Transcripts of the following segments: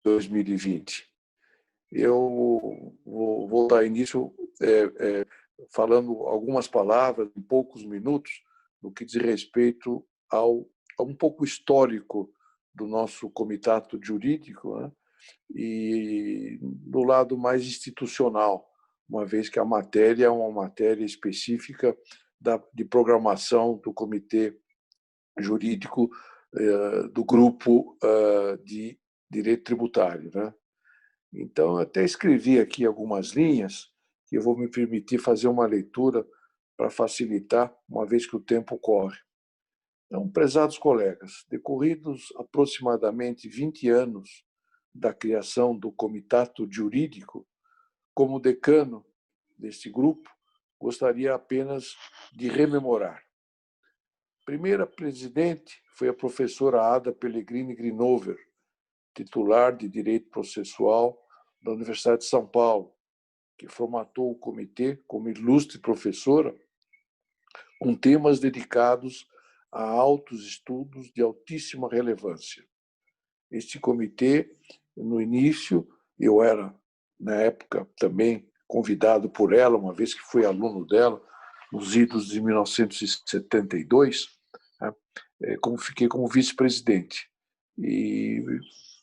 2020. Eu vou dar início falando algumas palavras, em poucos minutos, no que diz respeito ao um pouco histórico do nosso comitato jurídico, né? E do lado mais institucional, uma vez que a matéria é uma matéria específica de programação do Comitê Jurídico do Grupo de Direito Tributário, né? Então, eu até escrevi aqui algumas linhas que eu vou me permitir fazer uma leitura para facilitar, uma vez que o tempo corre. Então, prezados colegas, decorridos aproximadamente 20 anos da criação do Comitato Jurídico, como decano deste grupo, gostaria apenas de rememorar. Primeira presidente foi a professora Ada Pellegrini Grinover, titular de Direito Processual da Universidade de São Paulo, que formatou o comitê como ilustre professora com temas dedicados a altos estudos de altíssima relevância. Este comitê, no início, eu era, na época, também convidado por ela, uma vez que fui aluno dela, nos idos de 1972, né, fiquei como vice-presidente. E,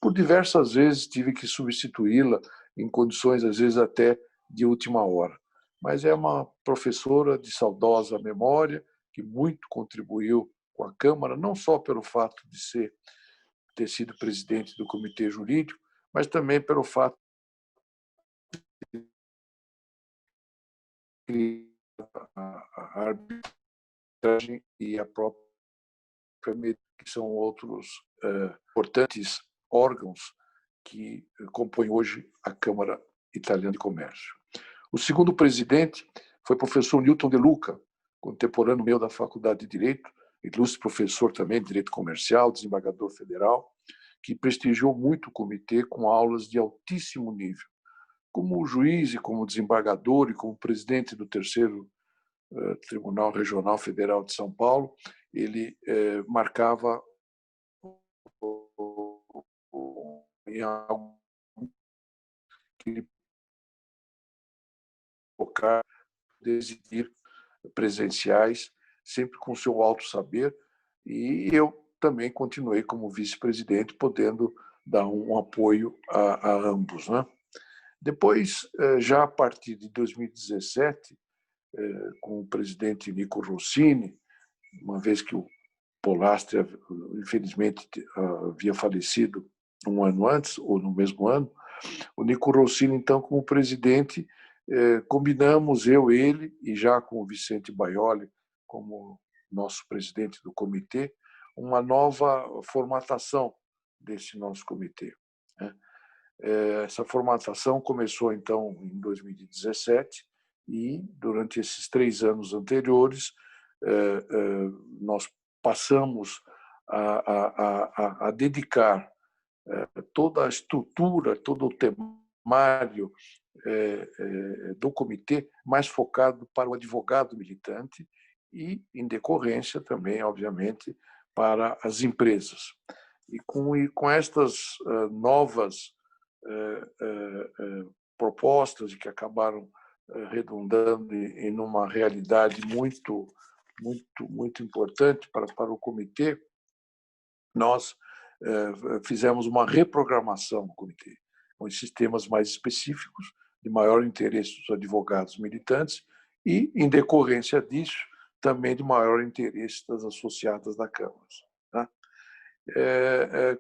por diversas vezes, tive que substituí-la em condições, às vezes, até de última hora. Mas é uma professora de saudosa memória, que muito contribuiu com a Câmara, não só pelo fato de ter sido presidente do Comitê Jurídico, mas também pelo fato de a arbitragem e a própria que são outros importantes órgãos que compõem hoje a Câmara Italiana de Comércio. O segundo presidente foi o professor Newton De Luca, contemporâneo meu da Faculdade de Direito, ilustre professor também de Direito Comercial, desembargador federal, que prestigiou muito o comitê com aulas de altíssimo nível. Como juiz e como desembargador e como presidente do terceiro Tribunal Regional Federal de São Paulo, ele marcava em algo que focar, decidir presenciais, sempre com seu alto saber, e eu também continuei como vice-presidente, podendo dar um apoio a ambos, né? Depois, já a partir de 2017, com o presidente Nico Rossini, uma vez que o Polastri, infelizmente, havia falecido um ano antes, ou no mesmo ano, o Nico Rossini, então, como presidente, combinamos, ele, e já com o Vicente Baioli como nosso presidente do comitê, uma nova formatação desse nosso comitê. Essa formatação começou, então, em 2017, e, durante esses 3 anos anteriores, nós passamos a dedicar toda a estrutura, todo o temário do comitê mais focado para o advogado militante e, em decorrência, também, obviamente, para as empresas. E com estas novas propostas que acabaram redundando em uma realidade muito importante para o comitê, nós fizemos uma reprogramação do comitê, com sistemas mais específicos, de maior interesse dos advogados militantes e, em decorrência disso, também de maior interesse das associadas da Câmara. Tá?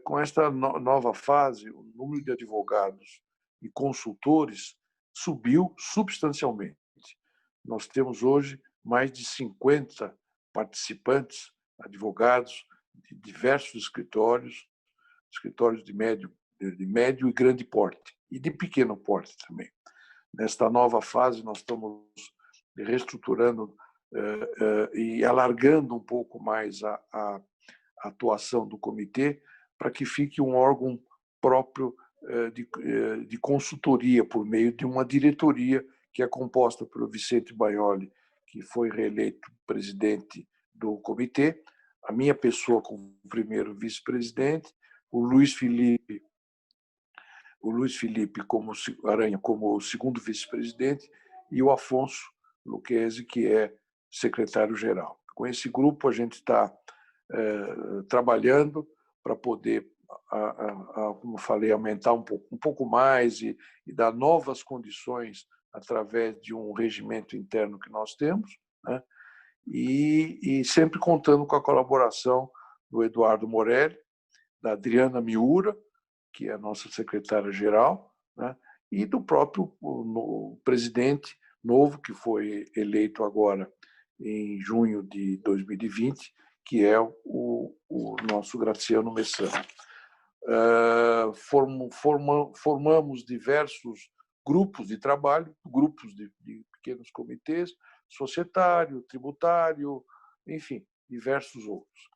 Com esta nova fase, o número de advogados e consultores subiu substancialmente. Nós temos hoje mais de 50 participantes, advogados de diversos escritórios de médio e grande porte, e de pequeno porte também. Nesta nova fase, nós estamos reestruturando e alargando um pouco mais a atuação do comitê para que fique um órgão próprio de consultoria por meio de uma diretoria que é composta pelo Vicente Baioli, que foi reeleito presidente do comitê, a minha pessoa como primeiro vice-presidente, o Luiz Felipe o Luiz Felipe Aranha como segundo vice-presidente e o Afonso Lucchesi, que é secretário-geral. Com esse grupo, a gente está trabalhando para poder, como falei, aumentar um pouco mais e dar novas condições através de um regimento interno que nós temos, né? E sempre contando com a colaboração do Eduardo Morelli, da Adriana Miura, que é a nossa secretária-geral, né? E do próprio presidente novo, que foi eleito agora em junho de 2020, que é o nosso Graciano Messana. Formamos diversos grupos de trabalho, grupos de pequenos comitês, societário, tributário, enfim, diversos outros.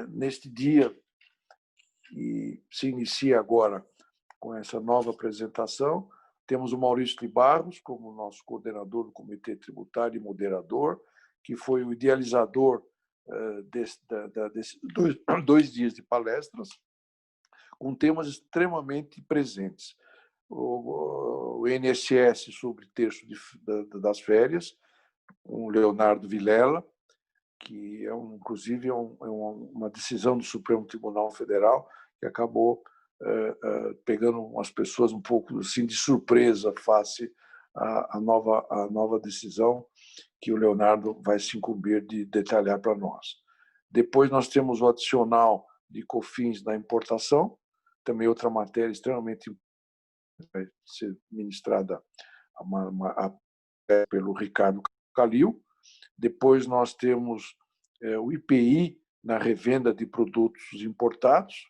Neste dia, que se inicia agora com essa nova apresentação, temos o Maurício de Barros como nosso coordenador do Comitê Tributário e moderador, que foi o idealizador desses 2 dias de palestras, com temas extremamente presentes. O INSS sobre terço das férias, com o Leonardo Vilela, que inclusive é uma decisão do Supremo Tribunal Federal que acabou pegando umas pessoas um pouco assim de surpresa face à nova decisão que o Leonardo vai se incumbir de detalhar para nós. Depois nós temos o adicional de COFINS na importação, também outra matéria extremamente vai ser ministrada pelo Ricardo Calil. Depois nós temos o IPI na revenda de produtos importados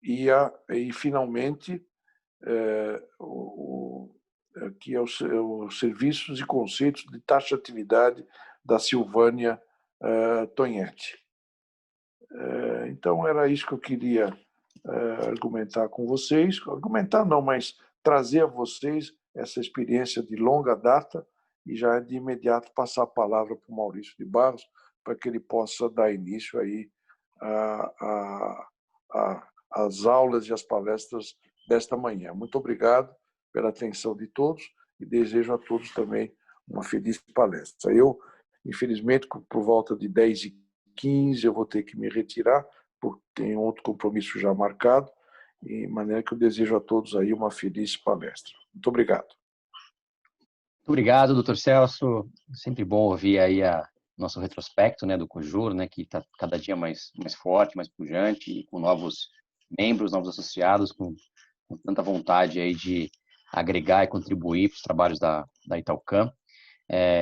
e finalmente, que é os serviços e conceitos de taxatividade da Silvânia Tonietti. Então, era isso que eu queria argumentar com vocês. Argumentar não, mas trazer a vocês essa experiência de longa data e já de imediato passar a palavra para o Maurício de Barros para que ele possa dar início aí às aulas e às palestras desta manhã. Muito obrigado pela atenção de todos e desejo a todos também uma feliz palestra. Eu, infelizmente, por volta de 10h15, eu vou ter que me retirar, porque tem outro compromisso já marcado, de maneira que eu desejo a todos aí uma feliz palestra. Muito obrigado. Muito obrigado, doutor Celso. Sempre bom ouvir aí nosso retrospecto, né, do Cojur, né, que está cada dia mais forte, mais pujante, com novos membros, novos associados, com tanta vontade aí de agregar e contribuir para os trabalhos da Italcam.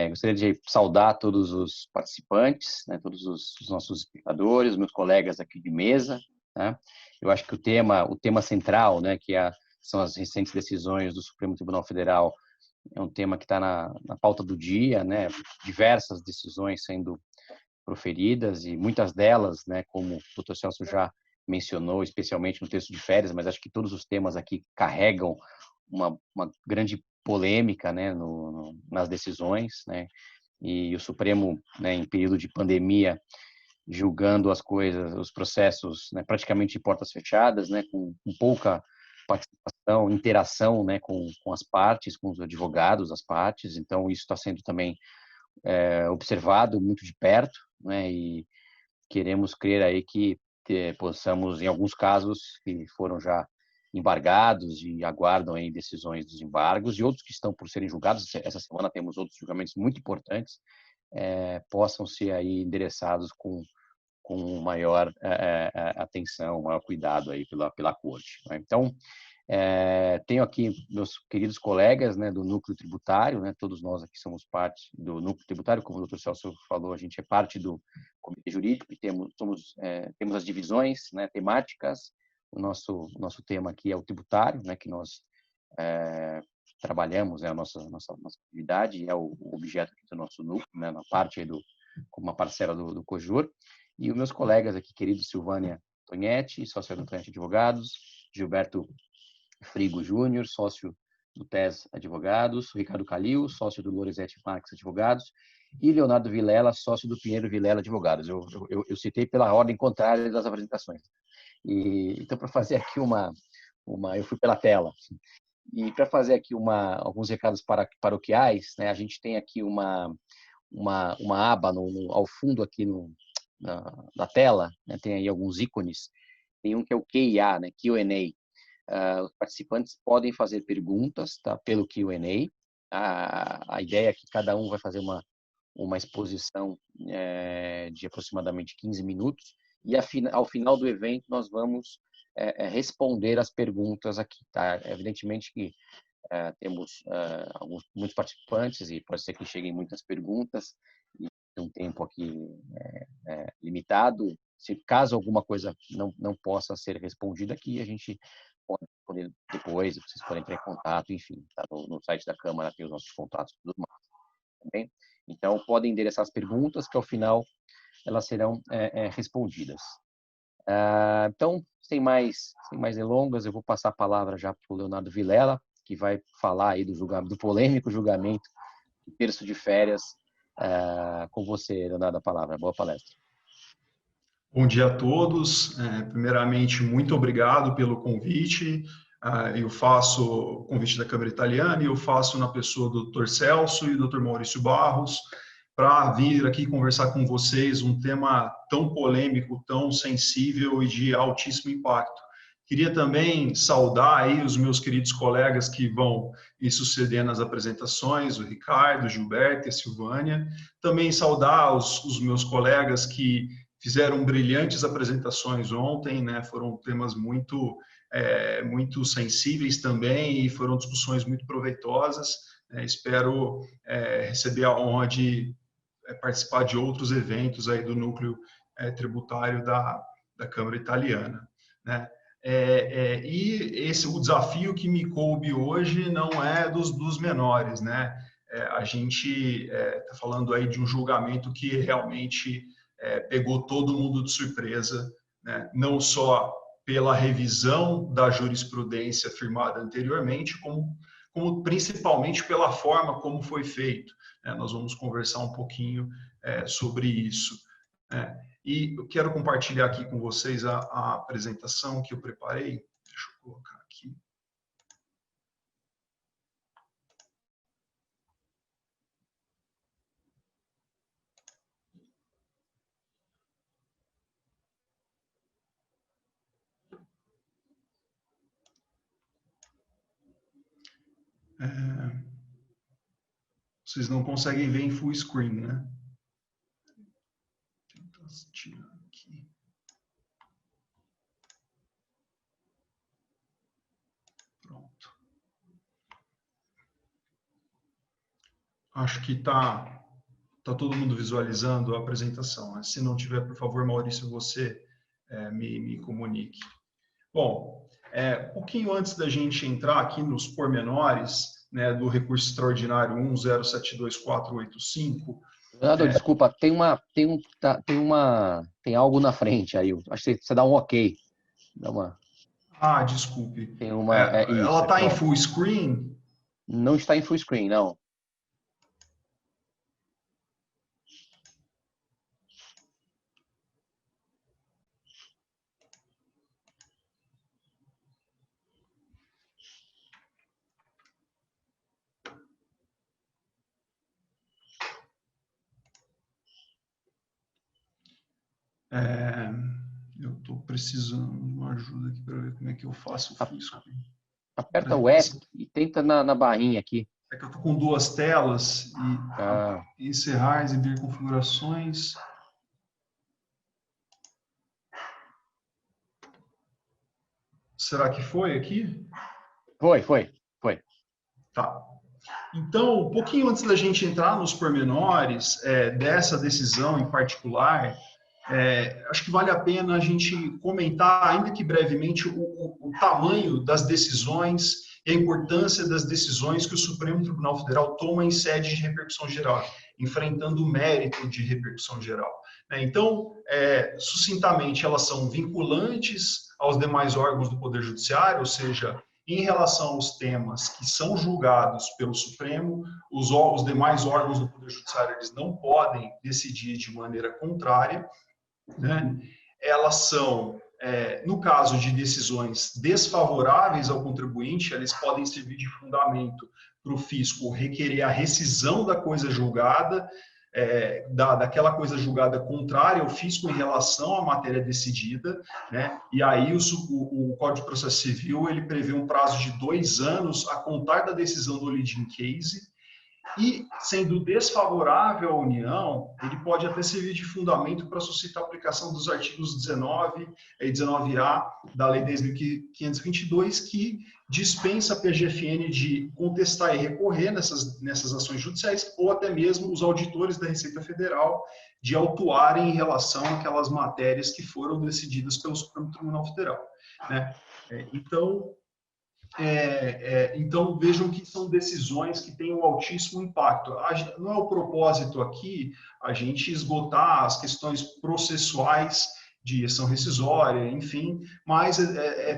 Gostaria de saudar todos os participantes, né, todos os nossos espectadores, meus colegas aqui de mesa, né? Eu acho que o tema central, né, são as recentes decisões do Supremo Tribunal Federal, é um tema que está na pauta do dia, né? Diversas decisões sendo proferidas e muitas delas, né, como o Dr. Celso já mencionou, especialmente no texto de férias, mas acho que todos os temas aqui carregam uma grande polêmica, né, nas decisões, né? E o Supremo, né, em período de pandemia, julgando as coisas, os processos, né, praticamente de portas fechadas, né, com pouca participação, interação, né, com as partes, com os advogados, as partes. Então isso está sendo também observado muito de perto, né, e queremos crer aí que possamos, em alguns casos que foram já embargados e aguardam aí decisões dos embargos, e outros que estão por serem julgados, essa semana temos outros julgamentos muito importantes, possam ser aí endereçados com maior atenção, maior cuidado aí pela corte, né? Então, tenho aqui meus queridos colegas, né, do núcleo tributário, né, todos nós aqui somos parte do núcleo tributário, como o Dr. Celso falou, a gente é parte do comitê jurídico e temos as divisões, né, temáticas. O nosso tema aqui é o tributário, né, que nós trabalhamos, né, a nossa atividade é o objeto do nosso núcleo, né, na parte aí como uma parcela do Cojur. E os meus colegas aqui, querido Silvânia Tonietti, sócio do Tonietti Advogados, Gilberto Frigo Júnior, sócio do TES Advogados, Ricardo Calil, sócio do Lorenzetti Marques Advogados, e Leonardo Vilela, sócio do Pinheiro Vilela Advogados. Eu citei pela ordem contrária das apresentações. Então, para fazer aqui eu fui pela tela. E para fazer aqui alguns recados paroquiais, né, a gente tem aqui uma aba ao fundo aqui na tela, né, tem aí alguns ícones. Tem um que é o QIA, né, Q&A. Os participantes podem fazer perguntas, tá, pelo Q&A. A ideia é que cada um vai fazer uma exposição de aproximadamente 15 minutos e ao final do evento nós vamos responder as perguntas aqui, tá? Evidentemente que temos muitos participantes e pode ser que cheguem muitas perguntas e tem um tempo aqui limitado. Se caso alguma coisa não possa ser respondida aqui, a gente pode responder depois, vocês podem entrar em contato, enfim, tá? No site da Câmara tem os nossos contatos e tudo mais. Também. Então, podem endereçar as perguntas que ao final elas serão respondidas. Então, sem mais delongas, eu vou passar a palavra já para o Leonardo Vilela, que vai falar aí do polêmico julgamento do terço de férias. Com você, Leonardo, a palavra. Boa palestra. Bom dia a todos. Primeiramente, muito obrigado pelo convite. Eu faço o convite da Câmara Italiana e eu faço na pessoa do Dr. Celso e do Dr. Maurício Barros para vir aqui conversar com vocês um tema tão polêmico, tão sensível e de altíssimo impacto. Queria também saudar aí os meus queridos colegas que vão me suceder nas apresentações, o Ricardo, o Gilberto e a Silvânia. Também saudar os meus colegas que fizeram brilhantes apresentações ontem, né? Foram temas muito sensíveis também e foram discussões muito proveitosas. Espero receber a honra de participar de outros eventos aí do núcleo tributário da Câmara Italiana, né? O desafio que me coube hoje não é dos menores, né? A gente está falando aí de um julgamento que realmente pegou todo mundo de surpresa, né? Não só pela revisão da jurisprudência firmada anteriormente, como principalmente pela forma como foi feito. Nós vamos conversar um pouquinho sobre isso. E eu quero compartilhar aqui com vocês a apresentação que eu preparei. Deixa eu colocar aqui. Vocês não conseguem ver em full screen, né? Vou tentar tirar aqui. Pronto. Acho que tá todo mundo visualizando a apresentação, né? Se não tiver, por favor, Maurício, você me comunique. Bom, um pouquinho antes da gente entrar aqui nos pormenores, né, do recurso extraordinário 1072485. Desculpa, tem algo na frente aí. Acho que você dá um OK. Desculpe. Tem ela está em full screen? Não está em full screen, não. Eu estou precisando de uma ajuda aqui para ver como é que eu faço o full screen. Aperta o F e tenta na barrinha aqui. É que eu estou com duas telas e encerrar, exibir configurações. Será que foi aqui? Foi. Tá. Então, um pouquinho antes da gente entrar nos pormenores dessa decisão em particular, acho que vale a pena a gente comentar, ainda que brevemente, o tamanho das decisões e a importância das decisões que o Supremo Tribunal Federal toma em sede de repercussão geral, enfrentando o mérito de repercussão geral. Então, sucintamente, elas são vinculantes aos demais órgãos do Poder Judiciário, ou seja, Em relação aos temas que são julgados pelo Supremo, os demais órgãos do Poder Judiciário eles não podem decidir de maneira contrária, né? Elas são, no caso de decisões desfavoráveis ao contribuinte, eles podem servir de fundamento para o fisco requerer a rescisão da coisa julgada, daquela coisa julgada contrária ao fisco em relação à matéria decidida, né? E aí o Código de Processo Civil ele prevê um prazo de 2 anos a contar da decisão do leading case, e, sendo desfavorável à União, ele pode até servir de fundamento para suscitar a aplicação dos artigos 19 e 19A da Lei 10.522, que dispensa a PGFN de contestar e recorrer nessas ações judiciais, ou até mesmo os auditores da Receita Federal de autuarem em relação àquelas matérias que foram decididas pelo Supremo Tribunal Federal, né? Então, vejam que são decisões que têm um altíssimo impacto. Não é o propósito aqui a gente esgotar as questões processuais de ação rescisória, enfim, mas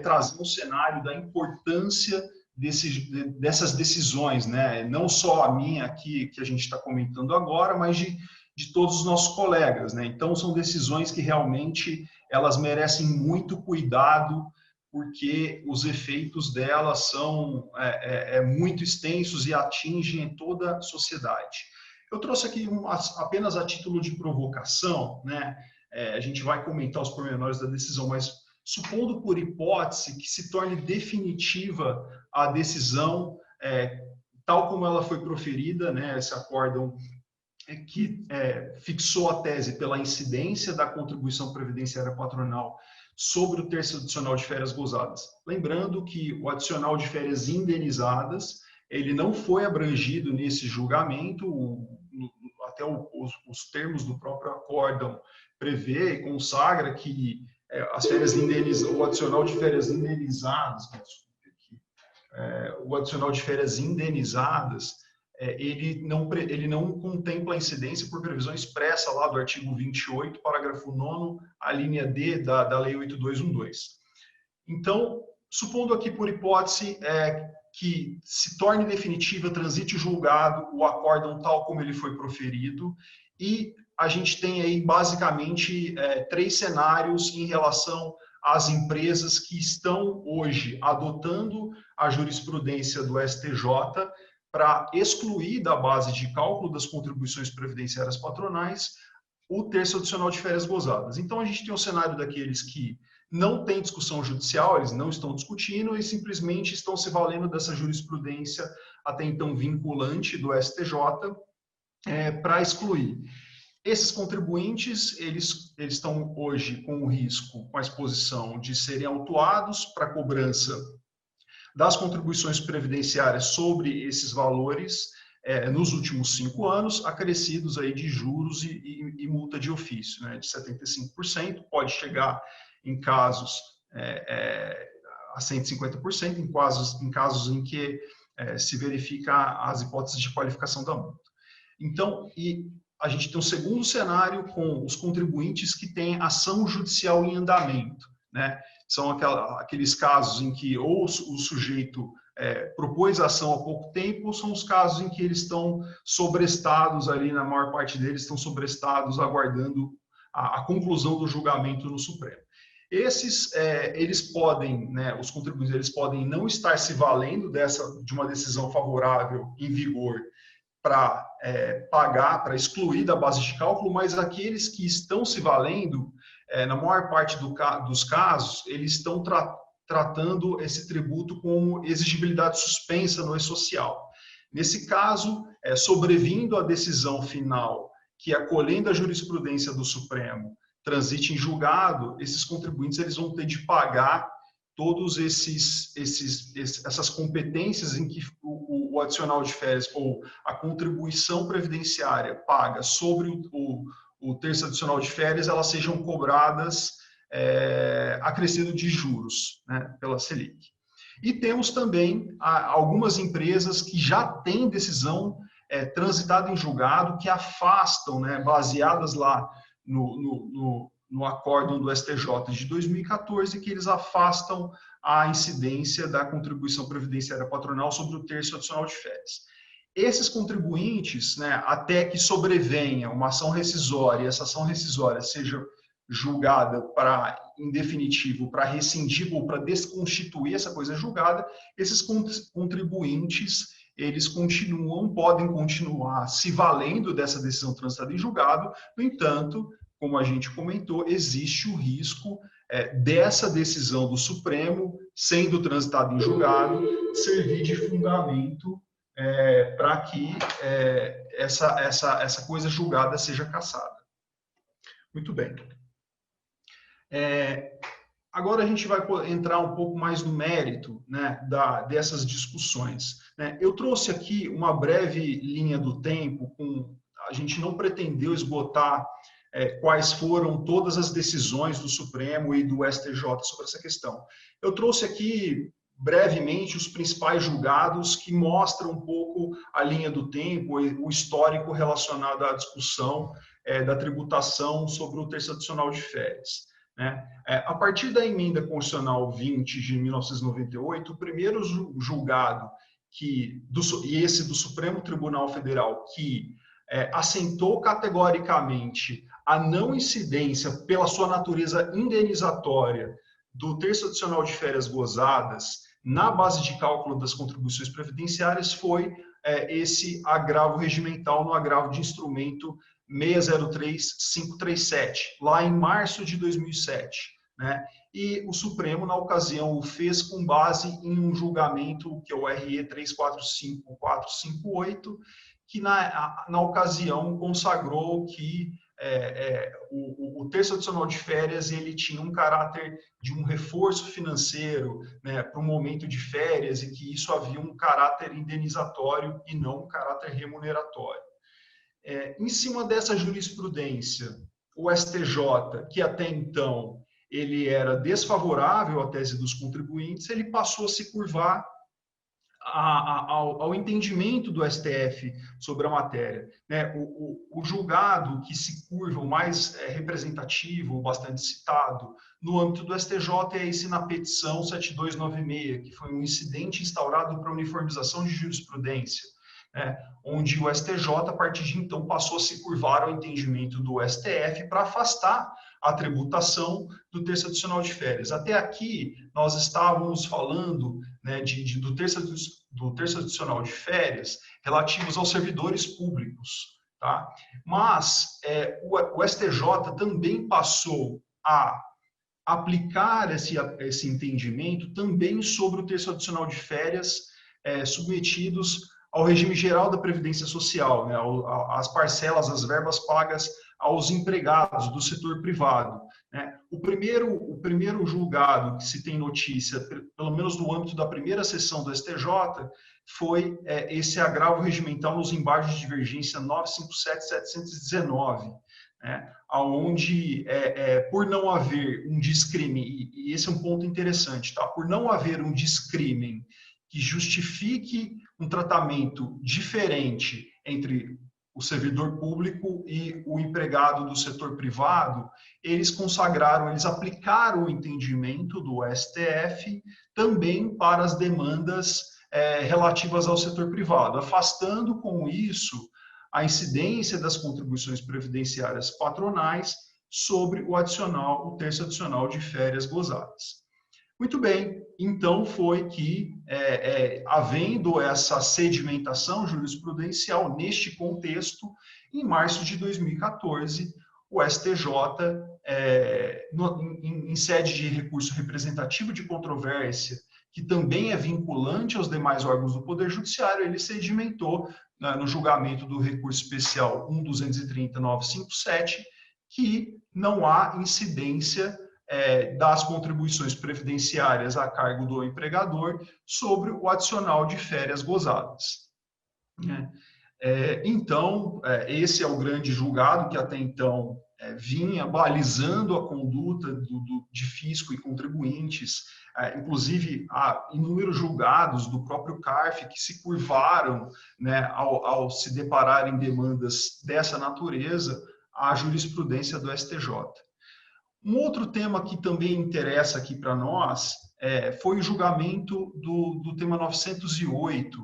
trazer um cenário da importância dessas decisões, né? Não só a minha aqui, que a gente está comentando agora, mas de todos os nossos colegas, né? Então, são decisões que realmente elas merecem muito cuidado, porque os efeitos delas são muito extensos e atingem toda a sociedade. Eu trouxe aqui apenas a título de provocação, né? A gente vai comentar os pormenores da decisão, mas supondo por hipótese que se torne definitiva a decisão, tal como ela foi proferida, né? Esse acórdão que fixou a tese pela incidência da contribuição previdenciária patronal sobre o terço adicional de férias gozadas. Lembrando que o adicional de férias indenizadas, ele não foi abrangido nesse julgamento, até os termos do próprio acórdão prevê e consagra que as férias o adicional de férias indenizadas, o adicional de férias indenizadas, ele não contempla a incidência por previsão expressa lá do artigo 28, parágrafo 9º, a linha D da Lei 8212. Então, supondo aqui por hipótese que se torne definitiva, transite julgado o acórdão tal como ele foi proferido, e a gente tem aí basicamente 3 cenários em relação às empresas que estão hoje adotando a jurisprudência do STJ para excluir da base de cálculo das contribuições previdenciárias patronais o terço adicional de férias gozadas. Então, a gente tem um cenário daqueles que não tem discussão judicial, eles não estão discutindo e simplesmente estão se valendo dessa jurisprudência até então vinculante do STJ para excluir. Esses contribuintes, eles estão hoje com o risco, com a exposição de serem autuados para cobrança das contribuições previdenciárias sobre esses valores nos últimos 5 anos, acrescidos aí de juros e multa de ofício, né, de 75%, pode chegar em casos a 150%, em casos em que se verifica as hipóteses de qualificação da multa. Então, a gente tem um segundo cenário com os contribuintes que têm ação judicial em andamento, né? São aqueles casos em que ou o sujeito propôs a ação há pouco tempo, ou são os casos em que eles estão sobrestados ali, na maior parte deles, estão sobrestados aguardando a conclusão do julgamento no Supremo. Esses, eles podem, né, os contribuintes, eles podem não estar se valendo de uma decisão favorável em vigor para pagar, para excluir da base de cálculo, mas aqueles que estão se valendo, na maior parte dos casos, eles estão tratando esse tributo como exigibilidade suspensa no E-Social. Nesse caso, sobrevindo à decisão final, que acolhendo a jurisprudência do Supremo, transite em julgado, esses contribuintes eles vão ter de pagar todos essas competências em que o adicional de férias ou a contribuição previdenciária paga sobre o terço adicional de férias, elas sejam cobradas acrescido de juros, né, pela Selic. E temos também algumas empresas que já têm decisão transitada em julgado, que afastam, né, baseadas lá no acórdão do STJ de 2014, que eles afastam a incidência da contribuição previdenciária patronal sobre o terço adicional de férias. Esses contribuintes, né, até que sobrevenha uma ação rescisória, e essa ação rescisória seja julgada em definitivo, para rescindir ou para desconstituir essa coisa julgada, esses contribuintes, eles podem continuar se valendo dessa decisão transitada em julgado. No entanto, como a gente comentou, existe o risco dessa decisão do Supremo, sendo transitada em julgado, servir de fundamento para que essa coisa julgada seja cassada. Muito bem. Agora a gente vai entrar um pouco mais no mérito, né, dessas discussões, né? Eu trouxe aqui uma breve linha do tempo, a gente não pretendeu esgotar quais foram todas as decisões do Supremo e do STJ sobre essa questão. Eu trouxe aqui brevemente os principais julgados que mostram um pouco a linha do tempo, o histórico relacionado à discussão da tributação sobre o terço adicional de férias. A partir da emenda constitucional 20 de 1998, o primeiro julgado, e esse do Supremo Tribunal Federal, que assentou categoricamente a não incidência pela sua natureza indenizatória do terço adicional de férias gozadas na base de cálculo das contribuições previdenciárias, foi esse agravo regimental no agravo de instrumento 603537, lá em março de 2007. Né? E o Supremo, na ocasião, o fez com base em um julgamento, que é o RE 345458, que na ocasião consagrou que o terço adicional de férias ele tinha um caráter de um reforço financeiro, né, para o momento de férias, e que isso havia um caráter indenizatório e não um caráter remuneratório. Em cima dessa jurisprudência, o STJ, que até então ele era desfavorável à tese dos contribuintes, ele passou a se curvar ao entendimento do STF sobre a matéria. Né? O julgado que se curva, o mais representativo, bastante citado, no âmbito do STJ é esse na petição 7296, que foi um incidente instaurado para uniformização de jurisprudência, onde o STJ, a partir de então, passou a se curvar ao entendimento do STF para afastar a tributação do terço adicional de férias. Até aqui, nós estávamos falando, né, do terço adicional de férias relativos aos servidores públicos. Tá? Mas o STJ também passou a aplicar esse entendimento também sobre o terço adicional de férias submetidos ao regime geral da Previdência Social, né, as parcelas, as verbas pagas aos empregados do setor privado. Né. O primeiro julgado que se tem notícia, pelo menos no âmbito da primeira sessão do STJ, foi esse agravo regimental nos embargos de divergência 957.719, né, onde, por não haver um descrime, e esse é um ponto interessante, tá? Por não haver um descrime que justifique um tratamento diferente entre o servidor público e o empregado do setor privado, eles aplicaram o entendimento do STF também para as demandas relativas ao setor privado, afastando com isso a incidência das contribuições previdenciárias patronais sobre o terço adicional de férias gozadas. Muito bem, então foi que, havendo essa sedimentação jurisprudencial neste contexto, em março de 2014, o STJ, em sede de recurso representativo de controvérsia, que também é vinculante aos demais órgãos do Poder Judiciário, ele sedimentou, no julgamento do recurso especial 1.230.957, que não há incidência das contribuições previdenciárias a cargo do empregador sobre o adicional de férias gozadas. Então, esse é o grande julgado que até então vinha balizando a conduta de fisco e contribuintes, inclusive há inúmeros julgados do próprio CARF que se curvaram, né, ao se depararem demandas dessa natureza à jurisprudência do STJ. Um outro tema que também interessa aqui para nós foi o julgamento do tema 908,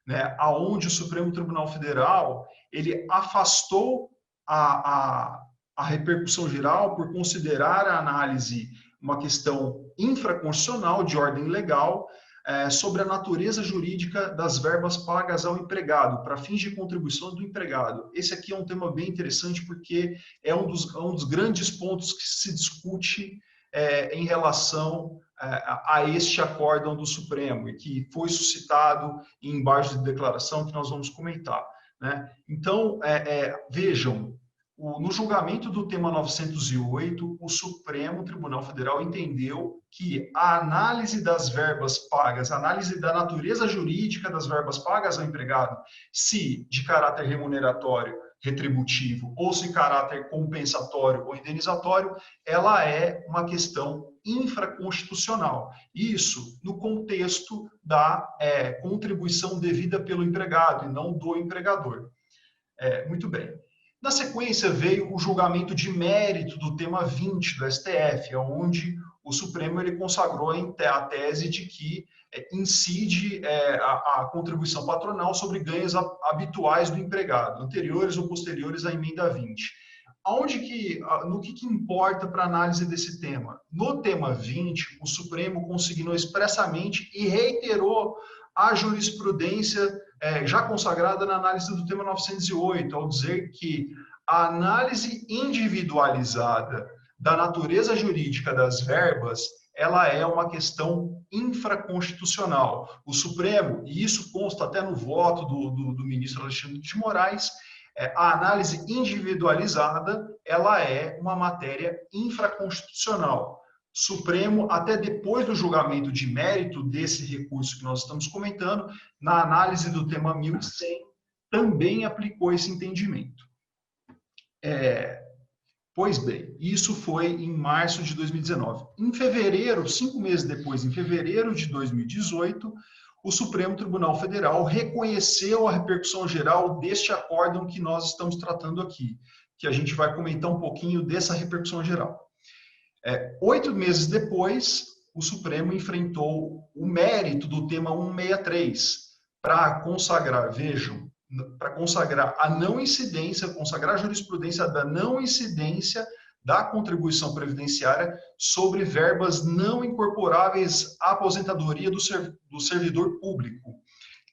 né, aonde o Supremo Tribunal Federal ele afastou a repercussão geral por considerar a análise uma questão infraconstitucional de ordem legal sobre a natureza jurídica das verbas pagas ao empregado, para fins de contribuição do empregado. Esse aqui é um tema bem interessante porque é um dos grandes pontos que se discute em relação a este acórdão do Supremo e que foi suscitado em embargos de declaração que nós vamos comentar, né? Então, vejam, no julgamento do tema 908, o Supremo Tribunal Federal entendeu que a análise das verbas pagas, a análise da natureza jurídica das verbas pagas ao empregado, se de caráter remuneratório, retributivo, ou se caráter compensatório ou indenizatório, ela é uma questão infraconstitucional. Isso no contexto da contribuição devida pelo empregado e não do empregador. Muito bem. Na sequência, veio o julgamento de mérito do tema 20 do STF, onde o Supremo ele consagrou a tese de que incide a contribuição patronal sobre ganhos habituais do empregado, anteriores ou posteriores à emenda 20. No que importa para a análise desse tema? No tema 20, o Supremo consignou expressamente e reiterou a jurisprudência já consagrada na análise do tema 908, ao dizer que a análise individualizada da natureza jurídica das verbas, ela é uma questão infraconstitucional. O Supremo, e isso consta até no voto do ministro Alexandre de Moraes, a análise individualizada, ela é uma matéria infraconstitucional. Supremo, até depois do julgamento de mérito desse recurso que nós estamos comentando, na análise do tema 1100, também aplicou esse entendimento. Pois bem, isso foi em março de 2019. Em fevereiro, 5 meses depois, em fevereiro de 2018, o Supremo Tribunal Federal reconheceu a repercussão geral deste acórdão que nós estamos tratando aqui, que a gente vai comentar um pouquinho dessa repercussão geral. 8 meses depois, o Supremo enfrentou o mérito do tema 163 para consagrar, vejam, para consagrar a não incidência, consagrar a jurisprudência da não incidência da contribuição previdenciária sobre verbas não incorporáveis à aposentadoria do servidor público,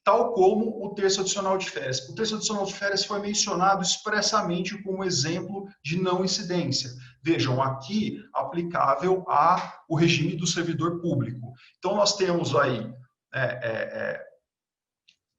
tal como o terço adicional de férias. O terço adicional de férias foi mencionado expressamente como exemplo de não incidência. Vejam, aqui aplicável ao regime do servidor público. Então, nós temos aí,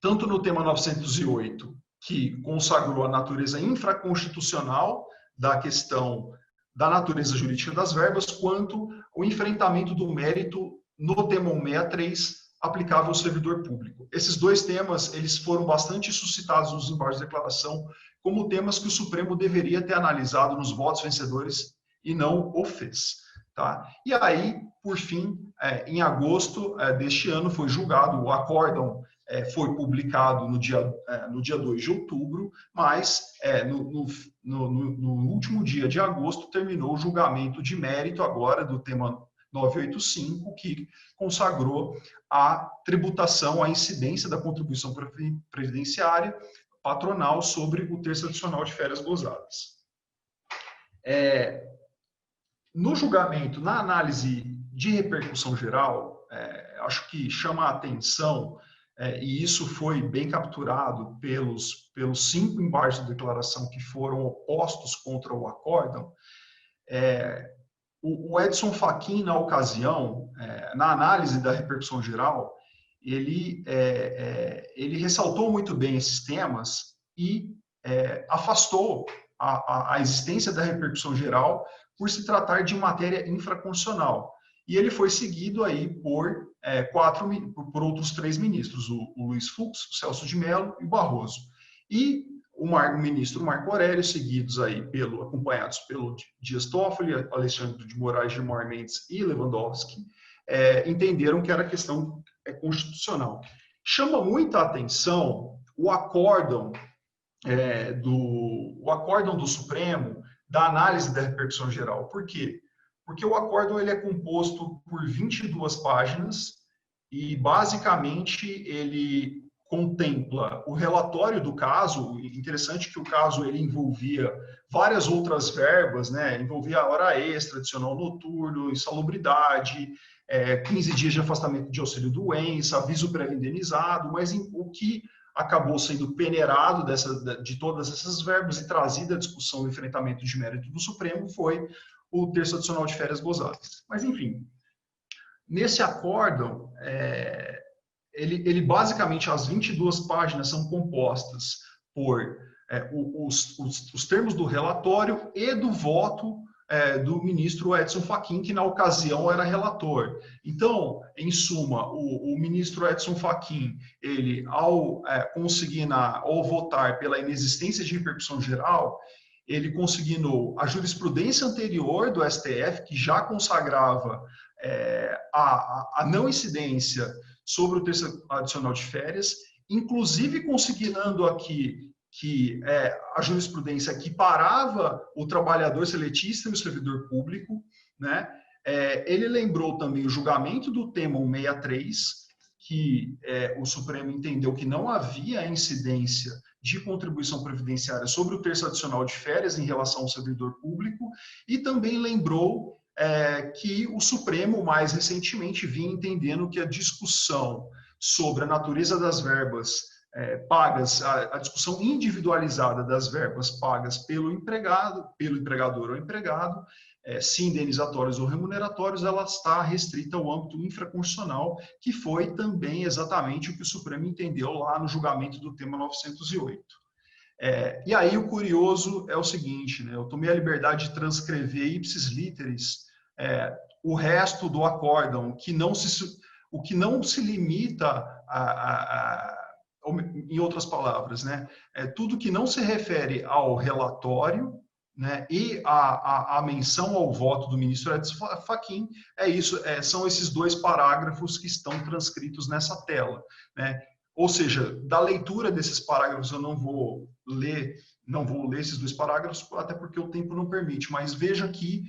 tanto no tema 908, que consagrou a natureza infraconstitucional da questão da natureza jurídica das verbas, quanto o enfrentamento do mérito no tema 163, aplicável ao servidor público. Esses dois temas, eles foram bastante suscitados nos embargos de declaração como temas que o Supremo deveria ter analisado nos votos vencedores e não o fez. Tá? E aí, por fim, em agosto deste ano, foi julgado, o acórdão foi publicado no dia 2 de outubro, mas no último dia de agosto terminou o julgamento de mérito agora do tema 985, que consagrou a tributação, a incidência da contribuição previdenciária patronal sobre o terço adicional de férias gozadas. No julgamento, na análise de repercussão geral, acho que chama a atenção, e isso foi bem capturado pelos 5 embargos de declaração que foram opostos contra o acórdão. O Edson Fachin, na ocasião, na análise da repercussão geral, ele ressaltou muito bem esses temas e afastou a existência da repercussão geral por se tratar de matéria infraconstitucional. E ele foi seguido aí por outros 3 ministros, o Luiz Fux, o Celso de Mello e o Barroso. E o ministro Marco Aurélio, seguidos aí acompanhados pelo Dias Toffoli, Alexandre de Moraes, Gilmar Mendes e Lewandowski, entenderam que era questão constitucional. Chama muita atenção o acórdão do Supremo da análise da repercussão geral. Por quê? Porque o acórdão ele é composto por 22 páginas e, basicamente, ele contempla o relatório do caso. Interessante que o caso ele envolvia várias outras verbas, né? Envolvia hora extra, adicional noturno, insalubridade, 15 dias de afastamento de auxílio-doença, aviso prévio indenizado, mas o que acabou sendo peneirado de todas essas verbas e trazida à discussão do enfrentamento de mérito do Supremo foi o terço adicional de férias gozadas. Mas, enfim, nesse acórdão, ele basicamente, as 22 páginas são compostas por os termos do relatório e do voto do ministro Edson Fachin, que na ocasião era relator. Então, em suma, o ministro Edson Fachin, ele, ao votar pela inexistência de repercussão geral, ele consignou a jurisprudência anterior do STF, que já consagrava a não incidência sobre o terço adicional de férias, inclusive consignando aqui que a jurisprudência equiparava o trabalhador seletista e o servidor público, né? Ele lembrou também o julgamento do tema 163, que o Supremo entendeu que não havia incidência de contribuição previdenciária sobre o terço adicional de férias em relação ao servidor público, e também lembrou que o Supremo, mais recentemente, vinha entendendo que a discussão sobre a natureza das verbas pagas, a discussão individualizada das verbas pagas pelo empregador ou empregado, se indenizatórios ou remuneratórios, ela está restrita ao âmbito infraconstitucional, que foi também exatamente o que o Supremo entendeu lá no julgamento do tema 908. E aí o curioso é o seguinte, né? Eu tomei a liberdade de transcrever ipsis literis o resto do acórdão, o que não se limita em outras palavras, né? Tudo que não se refere ao relatório, né, e a menção ao voto do ministro Edson Fachin, são esses dois parágrafos que estão transcritos nessa tela, né? Ou seja, da leitura desses parágrafos eu não vou ler esses dois parágrafos, até porque o tempo não permite, mas veja que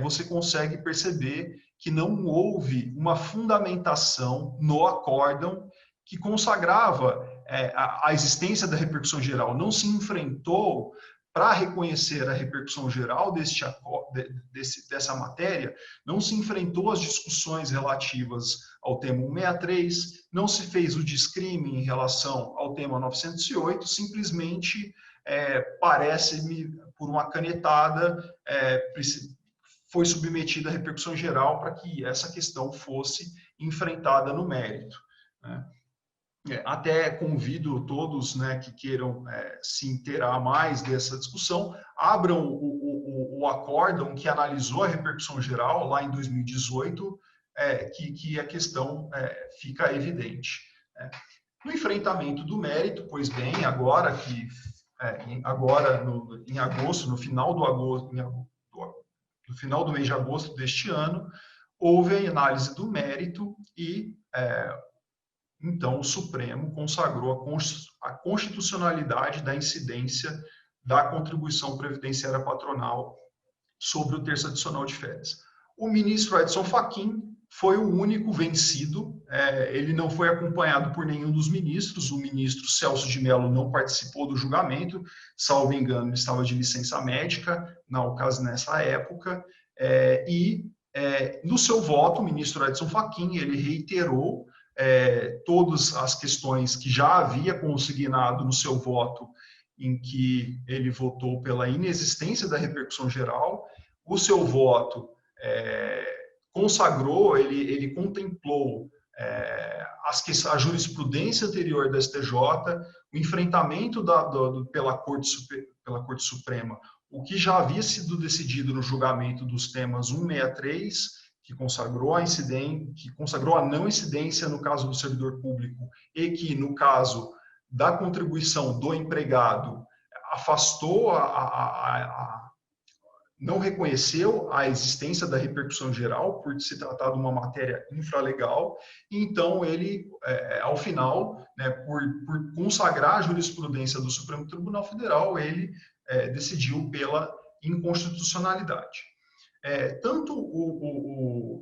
você consegue perceber que não houve uma fundamentação no acórdão que consagrava a existência da repercussão geral. Não se enfrentou para reconhecer a repercussão geral dessa matéria, não se enfrentou as discussões relativas ao tema 163, não se fez o descrime em relação ao tema 908, simplesmente, parece-me, por uma canetada, foi submetida à repercussão geral para que essa questão fosse enfrentada no mérito, né? Até convido todos, né, que queiram se inteirar mais dessa discussão, abram o acórdão que analisou a repercussão geral lá em 2018, que a questão fica evidente. No enfrentamento do mérito, pois bem, em agosto, no final do mês de agosto deste ano, houve a análise do mérito e então, o Supremo consagrou a constitucionalidade da incidência da contribuição previdenciária patronal sobre o terço adicional de férias. O ministro Edson Fachin foi o único vencido, ele não foi acompanhado por nenhum dos ministros, o ministro Celso de Mello não participou do julgamento, salvo engano, ele estava de licença médica, nessa época, no seu voto, o ministro Edson Fachin, ele reiterou todas as questões que já havia consignado no seu voto, em que ele votou pela inexistência da repercussão geral. O seu voto consagrou, ele contemplou a jurisprudência anterior da STJ, o enfrentamento pela Corte Suprema, o que já havia sido decidido no julgamento dos temas 163, que consagrou a não incidência no caso do servidor público e que, no caso da contribuição do empregado, afastou, não reconheceu a existência da repercussão geral por se tratar de uma matéria infralegal. Então, ele, ao final, né, por consagrar a jurisprudência do Supremo Tribunal Federal, ele decidiu pela inconstitucionalidade.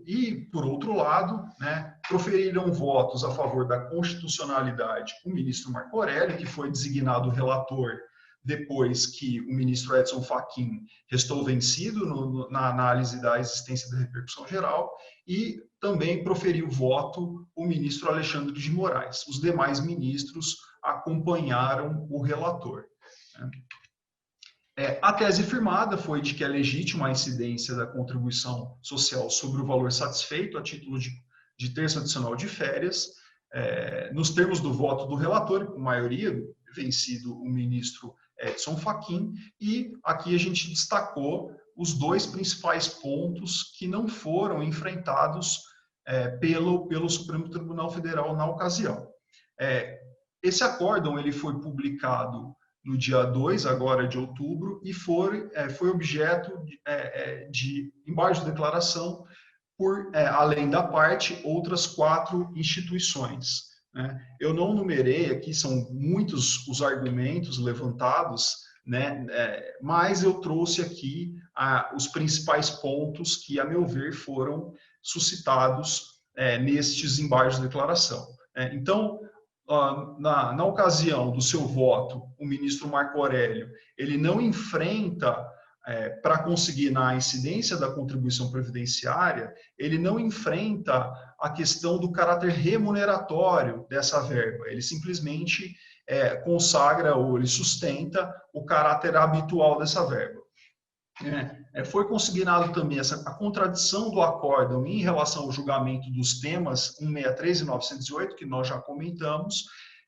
E, por outro lado, né, proferiram votos a favor da constitucionalidade o ministro Marco Aurélio, que foi designado relator depois que o ministro Edson Fachin restou vencido na análise da existência da repercussão geral, e também proferiu voto o ministro Alexandre de Moraes. Os demais ministros acompanharam o relator. A tese firmada foi de que é legítima a incidência da contribuição social sobre o valor satisfeito a título de terço adicional de férias, nos termos do voto do relator, com maioria, vencido o ministro Edson Fachin, e aqui a gente destacou os dois principais pontos que não foram enfrentados pelo Supremo Tribunal Federal na ocasião. Esse acórdão ele foi publicado no dia 2, agora de outubro, e foi objeto de embargo de declaração por, além da parte, outras 4 instituições. Né? Eu não numerei aqui, são muitos os argumentos levantados, né? Mas eu trouxe aqui os principais pontos que, a meu ver, foram suscitados nestes embargos de declaração. Então, na ocasião do seu voto, o ministro Marco Aurélio, ele não enfrenta, para conseguir na incidência da contribuição previdenciária, ele não enfrenta a questão do caráter remuneratório dessa verba, ele simplesmente consagra ou ele sustenta o caráter habitual dessa verba. Foi consignado também a contradição do acórdão em relação ao julgamento dos temas 163 e 908, que nós já comentamos,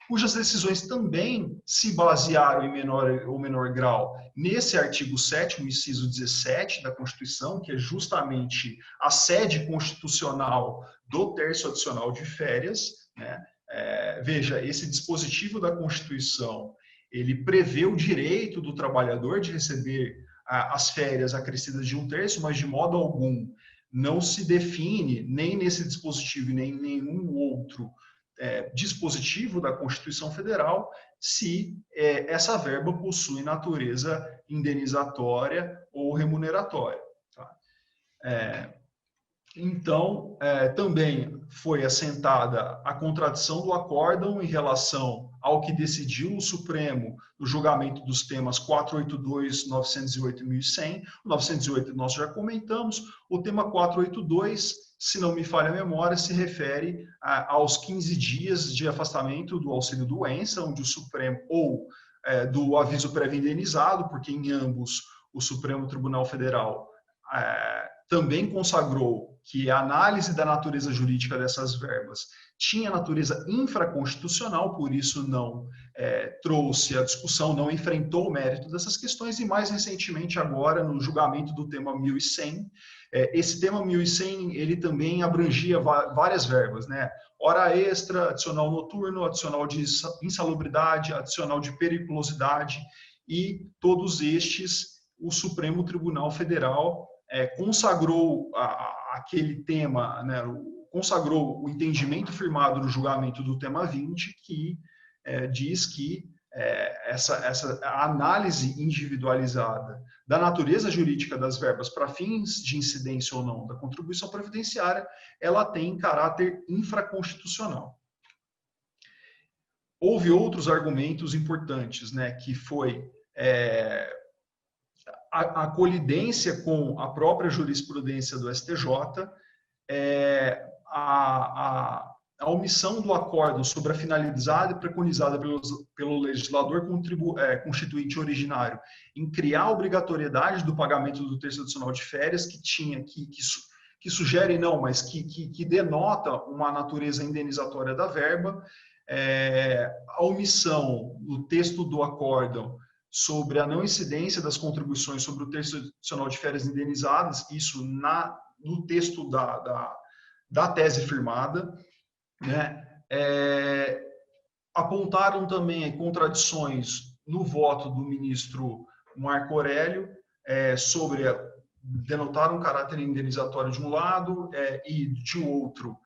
cujas decisões também se basearam em menor ou menor grau nesse artigo 7º, inciso 17 da Constituição, que é justamente a sede constitucional do terço adicional de férias. Né? Veja, esse dispositivo da Constituição, ele prevê o direito do trabalhador de receber as férias acrescidas de 1/3, mas de modo algum não se define, nem nesse dispositivo nem em nenhum outro dispositivo da Constituição Federal, se essa verba possui natureza indenizatória ou remuneratória. Tá? Então, também foi assentada a contradição do acórdão em relação ao que decidiu o Supremo no julgamento dos temas 482, 908 e 1100. O 908 nós já comentamos. O tema 482, se não me falha a memória, se refere aos 15 dias de afastamento do auxílio-doença, onde o Supremo, ou do aviso prévio indenizado, porque em ambos o Supremo Tribunal Federal também consagrou que a análise da natureza jurídica dessas verbas tinha natureza infraconstitucional, por isso não trouxe a discussão, não enfrentou o mérito dessas questões, e mais recentemente agora no julgamento do tema 1100, esse tema 1100 ele também abrangia várias verbas, né? Hora extra, adicional noturno, adicional de insalubridade, adicional de periculosidade, e todos estes o Supremo Tribunal Federal consagrou aquele tema, né, consagrou o entendimento firmado no julgamento do tema 20, que diz que a análise individualizada da natureza jurídica das verbas para fins de incidência ou não da contribuição previdenciária, ela tem caráter infraconstitucional. Houve outros argumentos importantes, né, que foi a colidência com a própria jurisprudência do STJ, a omissão do acórdão sobre a finalidade preconizada pelo legislador constituinte originário em criar a obrigatoriedade do pagamento do terço adicional de férias, que sugere não, mas que denota uma natureza indenizatória da verba, a omissão no texto do acórdão sobre a não incidência das contribuições sobre o terço adicional de férias indenizadas, isso no texto da tese firmada, né? Apontaram também contradições no voto do ministro Marco Aurélio, denotaram um caráter indenizatório de um lado e de outro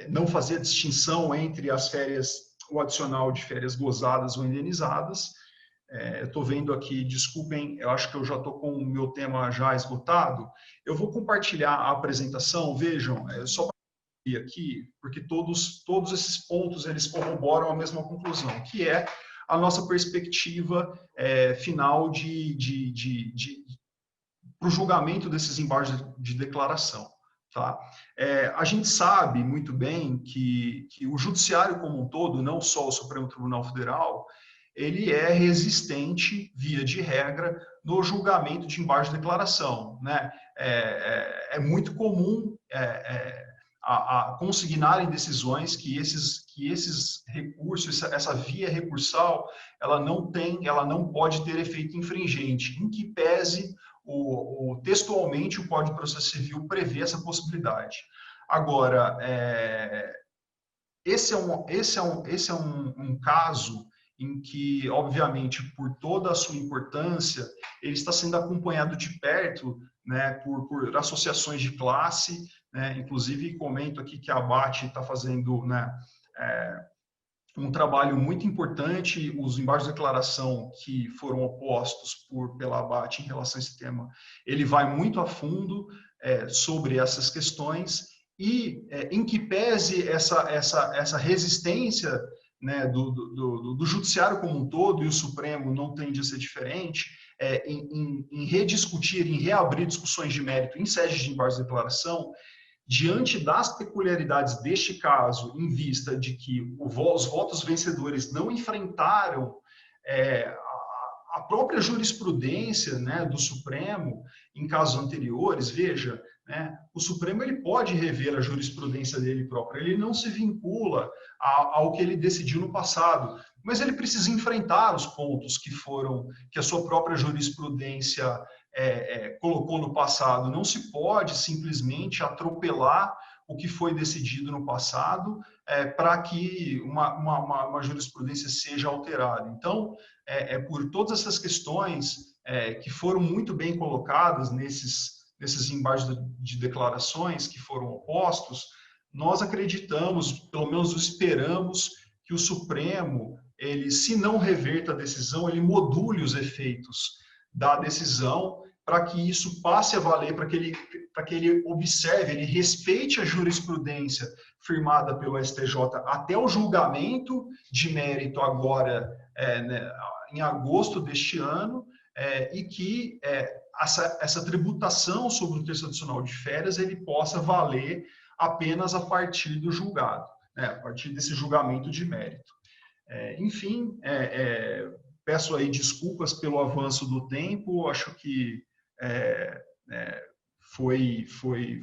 não fazia distinção entre as férias, o adicional de férias gozadas ou indenizadas. eu estou vendo aqui, desculpem, eu acho que eu já estou com o meu tema já esgotado. Eu vou compartilhar a apresentação, vejam, só para aqui, porque todos esses pontos eles corroboram a mesma conclusão, que é a nossa perspectiva final para o julgamento desses embargos de declaração. Tá? A gente sabe muito bem que o judiciário como um todo, não só o Supremo Tribunal Federal, ele é resistente, via de regra, no julgamento de embargos de declaração. Né? É muito comum a consignarem decisões que esses recursos, essa via recursal, ela não pode ter efeito infringente, em que pese textualmente o Código de Processo Civil prevê essa possibilidade. Agora, esse é um caso em que, obviamente, por toda a sua importância, ele está sendo acompanhado de perto, né, por associações de classe, né, inclusive comento aqui que a ABAT está fazendo, né, um trabalho muito importante. Os embargos de declaração que foram opostos pela ABAT em relação a esse tema, ele vai muito a fundo sobre essas questões e em que pese essa resistência, né, do judiciário como um todo, e o Supremo não tende a ser diferente, em rediscutir, em reabrir discussões de mérito em sede de embargos de declaração, diante das peculiaridades deste caso, em vista de que os votos vencedores não enfrentaram a própria jurisprudência, né, do Supremo em casos anteriores, veja, né, o Supremo ele pode rever a jurisprudência dele próprio, ele não se vincula ao que ele decidiu no passado, mas ele precisa enfrentar os pontos que a sua própria jurisprudência colocou no passado. Não se pode simplesmente atropelar o que foi decidido no passado para que uma jurisprudência seja alterada. Então, por todas essas questões que foram muito bem colocadas nesses embargos de declarações que foram opostos, nós acreditamos, pelo menos esperamos, que o Supremo, ele, se não reverta a decisão, ele module os efeitos da decisão para que isso passe a valer, para que ele observe, ele respeite a jurisprudência firmada pelo STJ até o julgamento de mérito agora, né, em agosto deste ano, e que essa tributação sobre o terço adicional de férias ele possa valer apenas a partir do julgado, né, a partir desse julgamento de mérito. Enfim, peço aí desculpas pelo avanço do tempo, acho que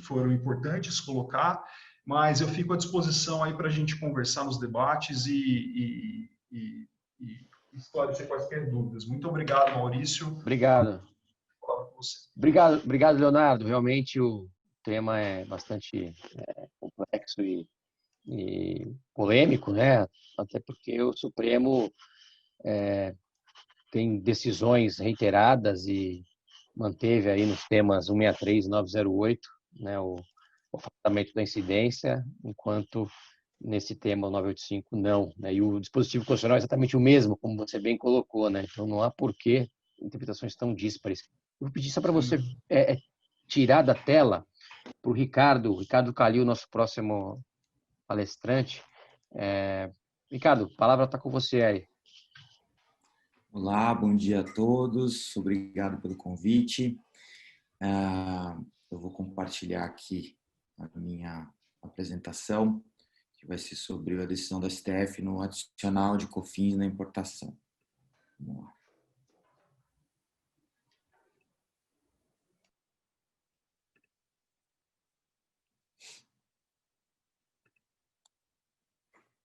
foram importantes colocar, mas eu fico à disposição aí para a gente conversar nos debates e esclarecer quaisquer dúvidas. Muito obrigado, Maurício. Obrigado. Obrigado, Leonardo. Realmente o tema é bastante complexo e polêmico, né? Até porque o Supremo tem decisões reiteradas e manteve aí nos temas 163 e 908, né, o afastamento da incidência, enquanto nesse tema, o 985, não. Né? E o dispositivo constitucional é exatamente o mesmo, como você bem colocou. Né? Então, não há porquê interpretações tão díspares. Eu vou pedir só para você tirar da tela para o Ricardo Calil, nosso próximo palestrante. Ricardo, a palavra está com você aí. Olá, bom dia a todos. Obrigado pelo convite. Eu vou compartilhar aqui a minha apresentação, que vai ser sobre a decisão da STF no adicional de COFINS na importação. Vamos lá.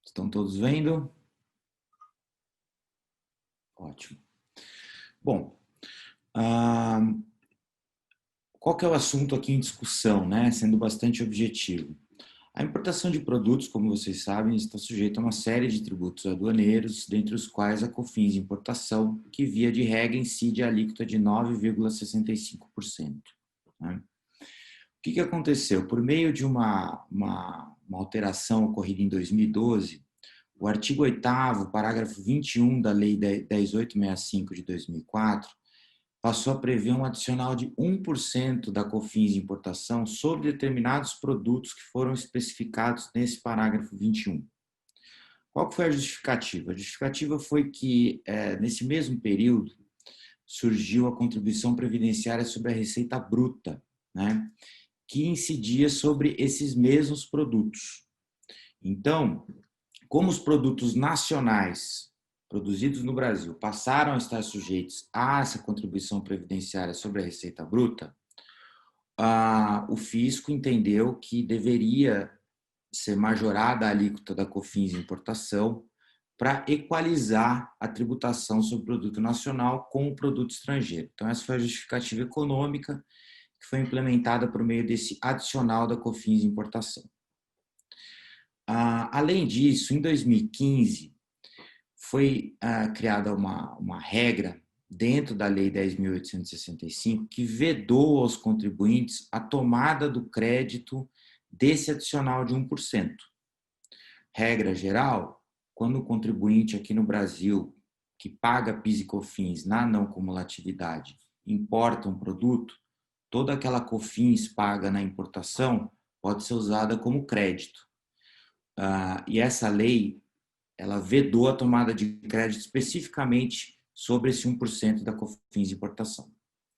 Estão todos vendo? Ótimo. Bom, qual que é o assunto aqui em discussão, né? Sendo bastante objetivo. A importação de produtos, como vocês sabem, está sujeita a uma série de tributos aduaneiros, dentre os quais a COFINS de importação, que via de regra incide a alíquota de 9,65%. Né? O que aconteceu? Por meio de uma alteração ocorrida em 2012, o artigo 8º, parágrafo 21 da Lei 10.865 de 2004, passou a prever um adicional de 1% da COFINS de importação sobre determinados produtos que foram especificados nesse parágrafo 21. Qual foi a justificativa? A justificativa foi que, nesse mesmo período, surgiu a contribuição previdenciária sobre a receita bruta, né, que incidia sobre esses mesmos produtos. Então, como os produtos nacionais produzidos no Brasil passaram a estar sujeitos a essa contribuição previdenciária sobre a receita bruta, o fisco entendeu que deveria ser majorada a alíquota da COFINS de importação para equalizar a tributação sobre o produto nacional com o produto estrangeiro. Então, essa foi a justificativa econômica que foi implementada por meio desse adicional da COFINS de importação. Além disso, em 2015, foi criada uma regra dentro da Lei 10.865 que vedou aos contribuintes a tomada do crédito desse adicional de 1%. Regra geral, quando o contribuinte aqui no Brasil, que paga PIS e COFINS na não cumulatividade, importa um produto, toda aquela COFINS paga na importação pode ser usada como crédito. E essa lei, ela vedou a tomada de crédito especificamente sobre esse 1% da COFINS de importação.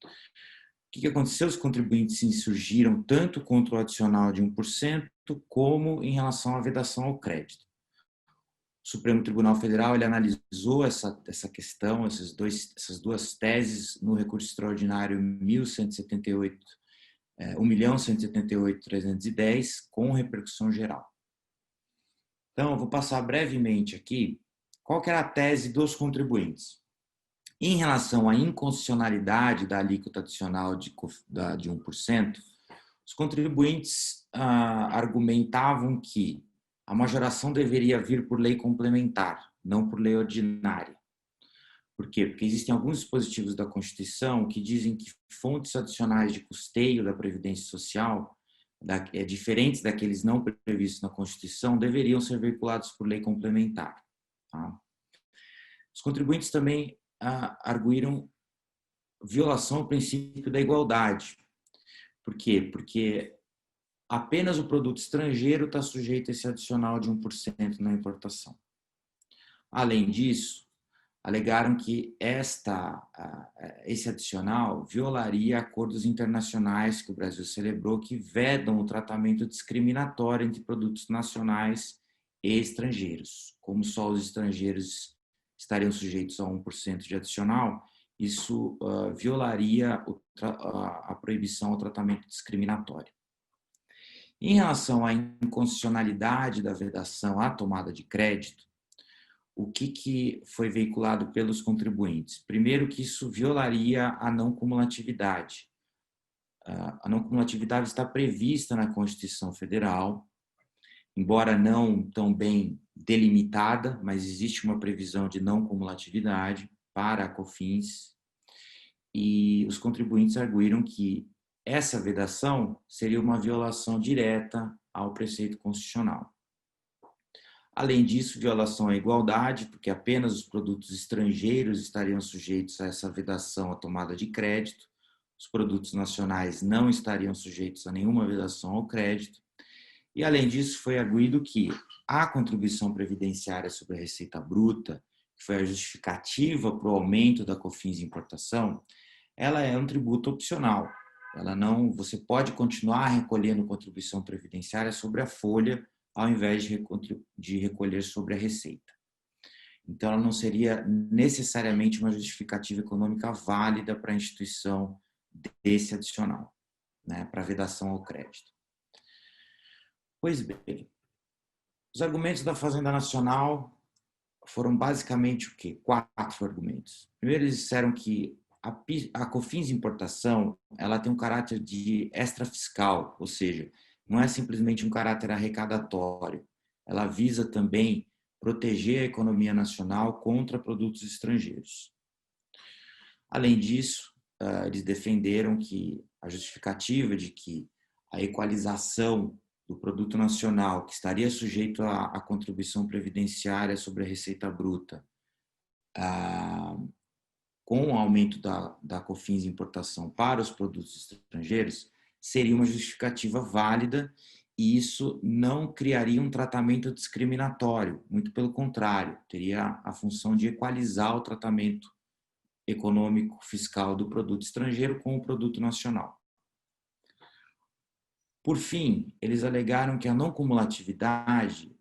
O que aconteceu? Os contribuintes se insurgiram tanto contra o adicional de 1% como em relação à vedação ao crédito. O Supremo Tribunal Federal ele analisou essa questão, essas duas teses no recurso extraordinário 1.178.310 com repercussão geral. Então, eu vou passar brevemente aqui qual que era a tese dos contribuintes. Em relação à inconstitucionalidade da alíquota adicional de 1%, os contribuintes argumentavam que a majoração deveria vir por lei complementar, não por lei ordinária. Por quê? Porque existem alguns dispositivos da Constituição que dizem que fontes adicionais de custeio da Previdência Social, diferentes daqueles não previstos na Constituição, deveriam ser veiculados por lei complementar. Tá? Os contribuintes também arguíram violação ao princípio da igualdade. Por quê? Porque apenas o produto estrangeiro está sujeito a esse adicional de 1% na importação. Além disso, alegaram que esse adicional violaria acordos internacionais que o Brasil celebrou que vedam o tratamento discriminatório entre produtos nacionais e estrangeiros. Como só os estrangeiros estariam sujeitos a 1% de adicional, isso violaria a proibição ao tratamento discriminatório. Em relação à inconstitucionalidade da vedação à tomada de crédito, o que foi veiculado pelos contribuintes? Primeiro, que isso violaria a não cumulatividade. A não cumulatividade está prevista na Constituição Federal, embora não tão bem delimitada, mas existe uma previsão de não cumulatividade para a COFINS, e os contribuintes arguíram que essa vedação seria uma violação direta ao preceito constitucional. Além disso, violação à igualdade, porque apenas os produtos estrangeiros estariam sujeitos a essa vedação à tomada de crédito, os produtos nacionais não estariam sujeitos a nenhuma vedação ao crédito, e além disso foi arguido que a contribuição previdenciária sobre a receita bruta, que foi a justificativa para o aumento da COFINS de importação, ela é um tributo opcional. Você pode continuar recolhendo contribuição previdenciária sobre a folha, ao invés de recolher sobre a receita. Então, ela não seria necessariamente uma justificativa econômica válida para a instituição desse adicional, né, para vedação ao crédito. Pois bem, os argumentos da Fazenda Nacional foram basicamente o quê? 4 argumentos. Primeiro, eles disseram que a COFINS de importação ela tem um caráter de extrafiscal, ou seja, não é simplesmente um caráter arrecadatório. Ela visa também proteger a economia nacional contra produtos estrangeiros. Além disso, eles defenderam que a justificativa de que a equalização do produto nacional, que estaria sujeito à contribuição previdenciária sobre a receita bruta, com o aumento da COFINS de importação para os produtos estrangeiros, seria uma justificativa válida e isso não criaria um tratamento discriminatório, muito pelo contrário, teria a função de equalizar o tratamento econômico fiscal do produto estrangeiro com o produto nacional. Por fim, eles alegaram que a não cumulatividade,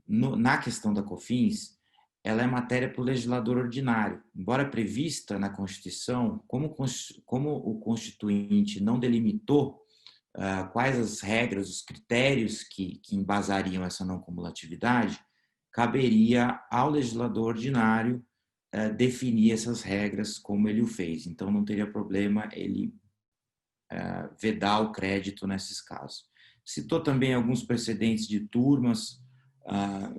na questão da COFINS, ela é matéria para o legislador ordinário. Embora prevista na Constituição, como o Constituinte não delimitou quais as regras, os critérios que embasariam essa não cumulatividade, caberia ao legislador ordinário definir essas regras como ele o fez. Então, não teria problema ele vedar o crédito nesses casos. Citou também alguns precedentes de turmas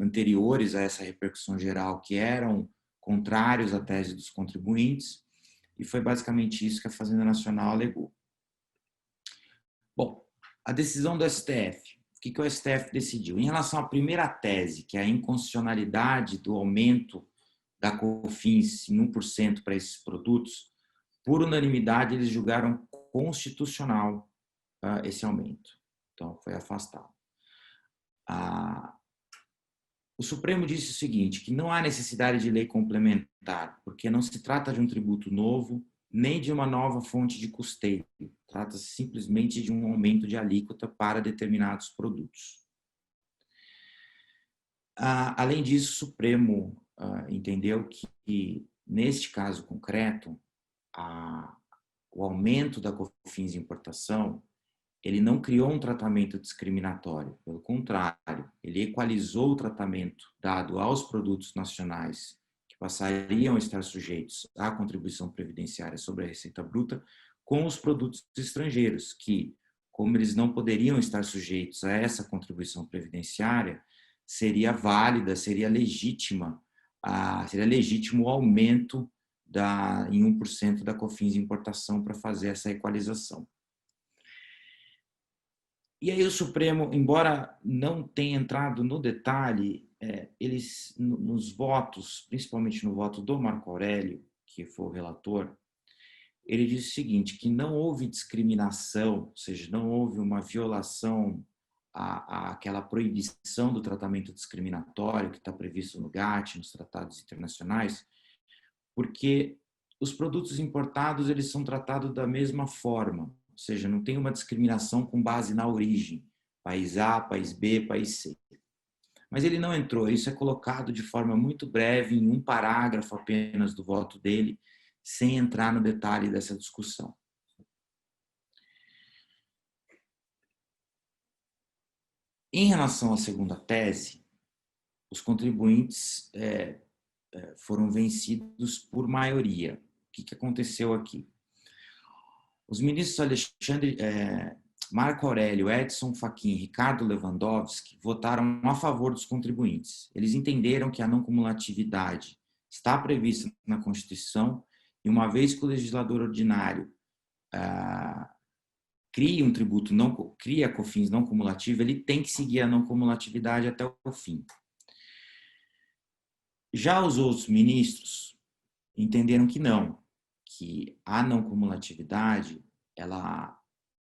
anteriores a essa repercussão geral que eram contrários à tese dos contribuintes e foi basicamente isso que a Fazenda Nacional alegou. Bom, a decisão do STF. O que o STF decidiu? Em relação à primeira tese, que é a inconstitucionalidade do aumento da COFINS em 1% para esses produtos, por unanimidade eles julgaram constitucional esse aumento. Então, foi afastado. O Supremo disse o seguinte, que não há necessidade de lei complementar, porque não se trata de um tributo novo, nem de uma nova fonte de custeio. Trata-se simplesmente de um aumento de alíquota para determinados produtos. Além disso, o Supremo entendeu que, neste caso concreto, o aumento da COFINS de importação ele não criou um tratamento discriminatório, pelo contrário, ele equalizou o tratamento dado aos produtos nacionais que passariam a estar sujeitos à contribuição previdenciária sobre a receita bruta com os produtos estrangeiros, que, como eles não poderiam estar sujeitos a essa contribuição previdenciária, seria válida, seria legítimo o aumento em 1% da COFINS de importação para fazer essa equalização. E aí o Supremo, embora não tenha entrado no detalhe, eles, nos votos, principalmente no voto do Marco Aurélio, que foi o relator, ele disse o seguinte, que não houve discriminação, ou seja, não houve uma violação àquela proibição do tratamento discriminatório que está previsto no GATT, nos tratados internacionais, porque os produtos importados eles são tratados da mesma forma, ou seja, não tem uma discriminação com base na origem, país A, país B, país C. Mas ele não entrou, isso é colocado de forma muito breve, em um parágrafo apenas do voto dele, sem entrar no detalhe dessa discussão. Em relação à segunda tese, os contribuintes foram vencidos por maioria. O que aconteceu aqui? Os ministros Marco Aurélio, Edson Fachin e Ricardo Lewandowski votaram a favor dos contribuintes. Eles entenderam que a não cumulatividade está prevista na Constituição e uma vez que o legislador ordinário cria um tributo, cria a COFINS não cumulativa, ele tem que seguir a não cumulatividade até o fim. Já os outros ministros entenderam que não, que a não cumulatividade, ela,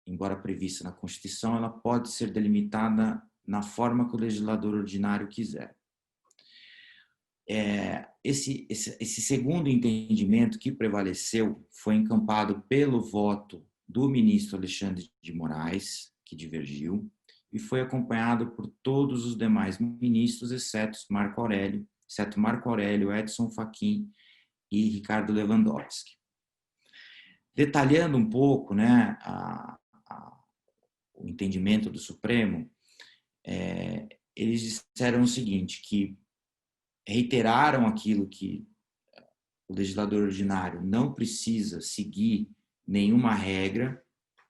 embora prevista na Constituição, ela pode ser delimitada na forma que o legislador ordinário quiser. Esse segundo entendimento que prevaleceu foi encampado pelo voto do ministro Alexandre de Moraes, que divergiu, e foi acompanhado por todos os demais ministros, exceto Marco Aurélio, Edson Fachin e Ricardo Lewandowski. Detalhando um pouco, né, o entendimento do Supremo, eles disseram o seguinte, que reiteraram aquilo que o legislador ordinário não precisa seguir nenhuma regra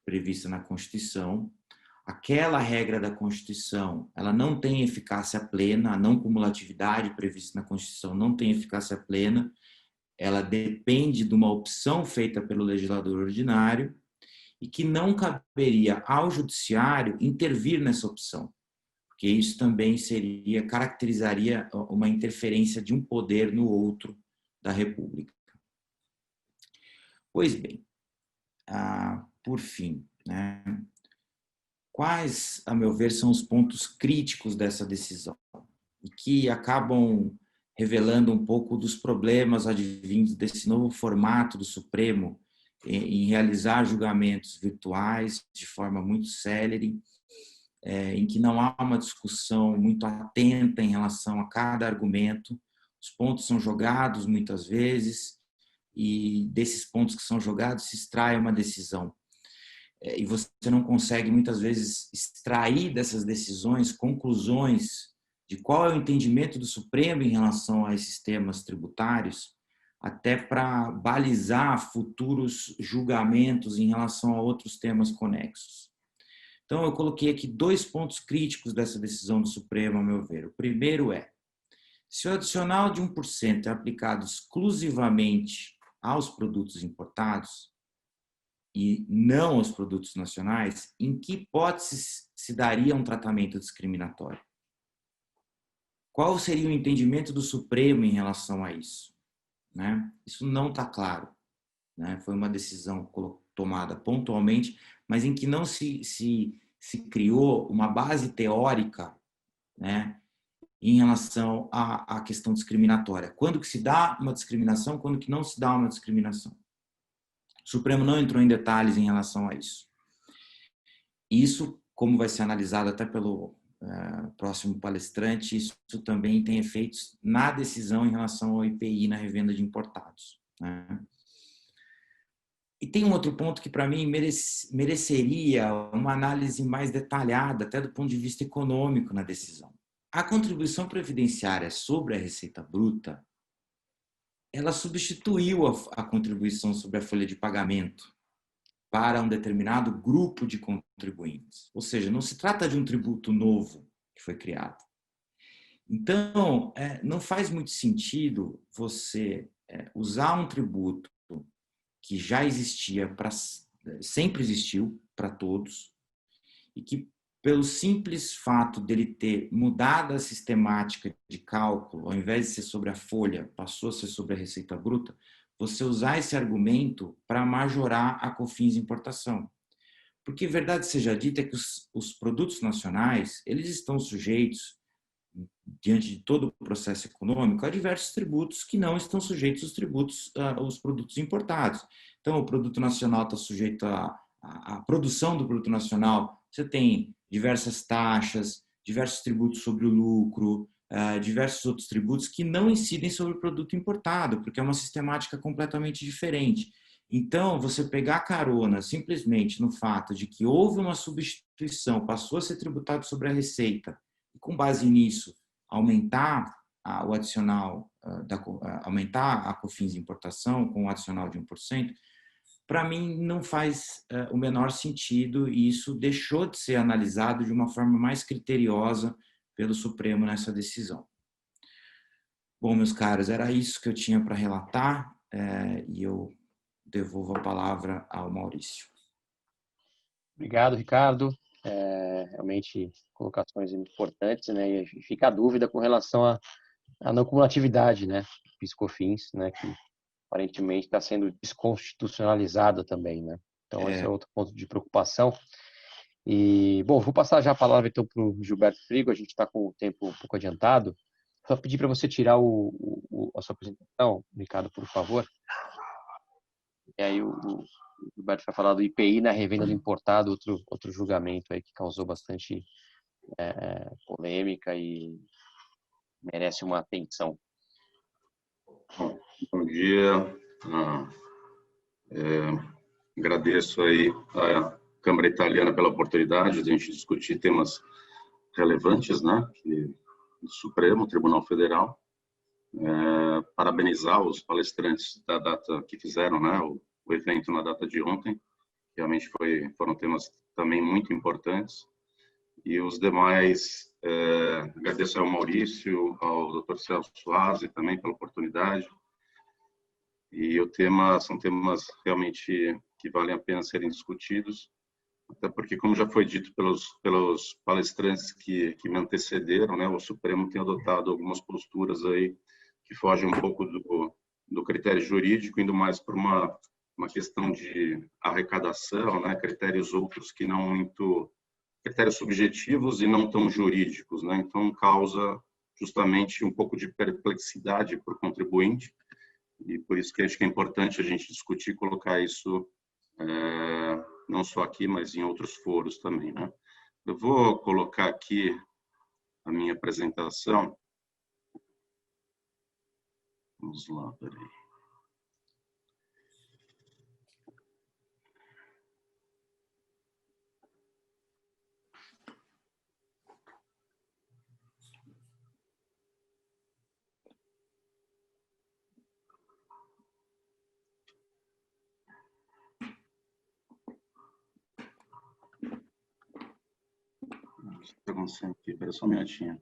prevista na Constituição. Aquela regra da Constituição, ela não tem eficácia plena, a não cumulatividade prevista na Constituição não tem eficácia plena, ela depende de uma opção feita pelo legislador ordinário e que não caberia ao judiciário intervir nessa opção, porque isso também caracterizaria uma interferência de um poder no outro da República. Pois bem, por fim, né, quais, a meu ver, são os pontos críticos dessa decisão e que acabam revelando um pouco dos problemas advindos desse novo formato do Supremo em realizar julgamentos virtuais de forma muito célere, em que não há uma discussão muito atenta em relação a cada argumento, os pontos são jogados muitas vezes e desses pontos que são jogados se extrai uma decisão. E você não consegue muitas vezes extrair dessas decisões conclusões de qual é o entendimento do Supremo em relação a esses temas tributários, até para balizar futuros julgamentos em relação a outros temas conexos. Então, eu coloquei aqui 2 pontos críticos dessa decisão do Supremo, a meu ver. O primeiro é, se o adicional de 1% é aplicado exclusivamente aos produtos importados e não aos produtos nacionais, em que hipóteses se daria um tratamento discriminatório? Qual seria o entendimento do Supremo em relação a isso? Né? Isso não está claro. Né? Foi uma decisão tomada pontualmente, mas em que não se criou uma base teórica, né, em relação à questão discriminatória. Quando que se dá uma discriminação, quando que não se dá uma discriminação. O Supremo não entrou em detalhes em relação a isso. Isso, como vai ser analisado até pelo próximo palestrante, isso também tem efeitos na decisão em relação ao IPI na revenda de importados. Né? E tem um outro ponto que, para mim, mereceria uma análise mais detalhada, até do ponto de vista econômico, na decisão. A contribuição previdenciária sobre a receita bruta, ela substituiu a contribuição sobre a folha de pagamento para um determinado grupo de contribuintes. Ou seja, não se trata de um tributo novo que foi criado. Então, não faz muito sentido você usar um tributo que já existia, sempre existiu para todos, e que, pelo simples fato dele ter mudado a sistemática de cálculo, ao invés de ser sobre a folha, passou a ser sobre a receita bruta, você usar esse argumento para majorar a COFINS importação. Porque, verdade seja dita, é que os produtos nacionais, eles estão sujeitos, diante de todo o processo econômico, a diversos tributos que não estão sujeitos aos produtos importados. Então, o produto nacional está sujeito à produção do produto nacional, você tem diversas taxas, diversos tributos sobre o lucro, diversos outros tributos que não incidem sobre o produto importado, porque é uma sistemática completamente diferente. Então, você pegar carona simplesmente no fato de que houve uma substituição, passou a ser tributado sobre a receita, e com base nisso, aumentar o adicional, aumentar a COFINS de importação com o adicional de 1%, para mim não faz o menor sentido, e isso deixou de ser analisado de uma forma mais criteriosa pelo Supremo nessa decisão. Bom, meus caros, era isso que eu tinha para relatar, e eu devolvo a palavra ao Maurício. Obrigado, Ricardo. Realmente colocações importantes, né? E fica a dúvida com relação à não cumulatividade, né? PIS/COFINS, né? Que aparentemente está sendo desconstitucionalizada também, né? Então esse é outro ponto de preocupação. E bom, vou passar já a palavra então para o Gilberto Frigo. A gente está com o tempo um pouco adiantado. Só pedir para você tirar a sua apresentação, Ricardo, por favor. E aí o Gilberto vai falar do IPI na revenda do importado, outro julgamento aí que causou bastante polêmica e merece uma atenção. Bom dia. Agradeço aí a Câmara Italiana pela oportunidade de a gente discutir temas relevantes, né, do Supremo Tribunal Federal. Parabenizar os palestrantes da data que fizeram, né, o evento na data de ontem. Realmente foram temas também muito importantes. E os demais, agradeço ao Maurício, ao Dr. Celso Soares também pela oportunidade. E são temas realmente que valem a pena serem discutidos, até porque, como já foi dito pelos palestrantes que me antecederam, né, o Supremo tem adotado algumas posturas aí que fogem um pouco do critério jurídico, indo mais para uma questão de arrecadação, né, critérios outros que não muito critérios subjetivos e não tão jurídicos, né? Então causa justamente um pouco de perplexidade para o contribuinte, e por isso que acho que é importante a gente discutir e colocar isso não só aqui, mas em outros foros também, né? Eu vou colocar aqui a minha apresentação. Vamos lá, peraí. Está acontecendo aqui? Espera só um minutinho.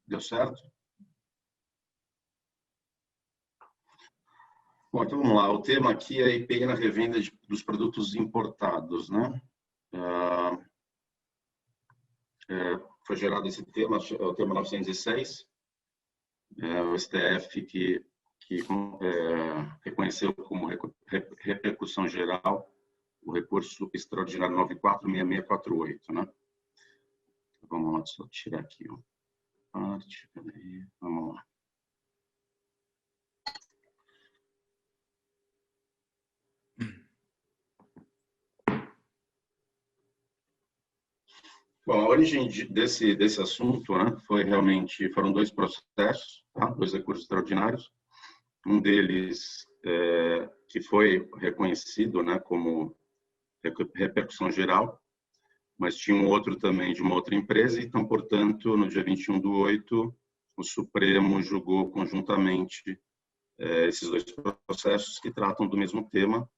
Deu certo? Bom, então vamos lá. O tema aqui é IPI na revenda dos produtos importados, né? Foi gerado esse tema, o tema 906, o STF que reconheceu como repercussão geral o recurso extraordinário 946648, né? Vamos lá, deixa eu tirar aqui uma parte, peraí, vamos lá. Bom, a origem desse assunto, né, foram dois processos, tá? 2 recursos extraordinários. Um deles que foi reconhecido, né, como repercussão geral, mas tinha um outro também de uma outra empresa, então, portanto, no dia 21/8, o Supremo julgou conjuntamente esses 2 processos que tratam do mesmo tema,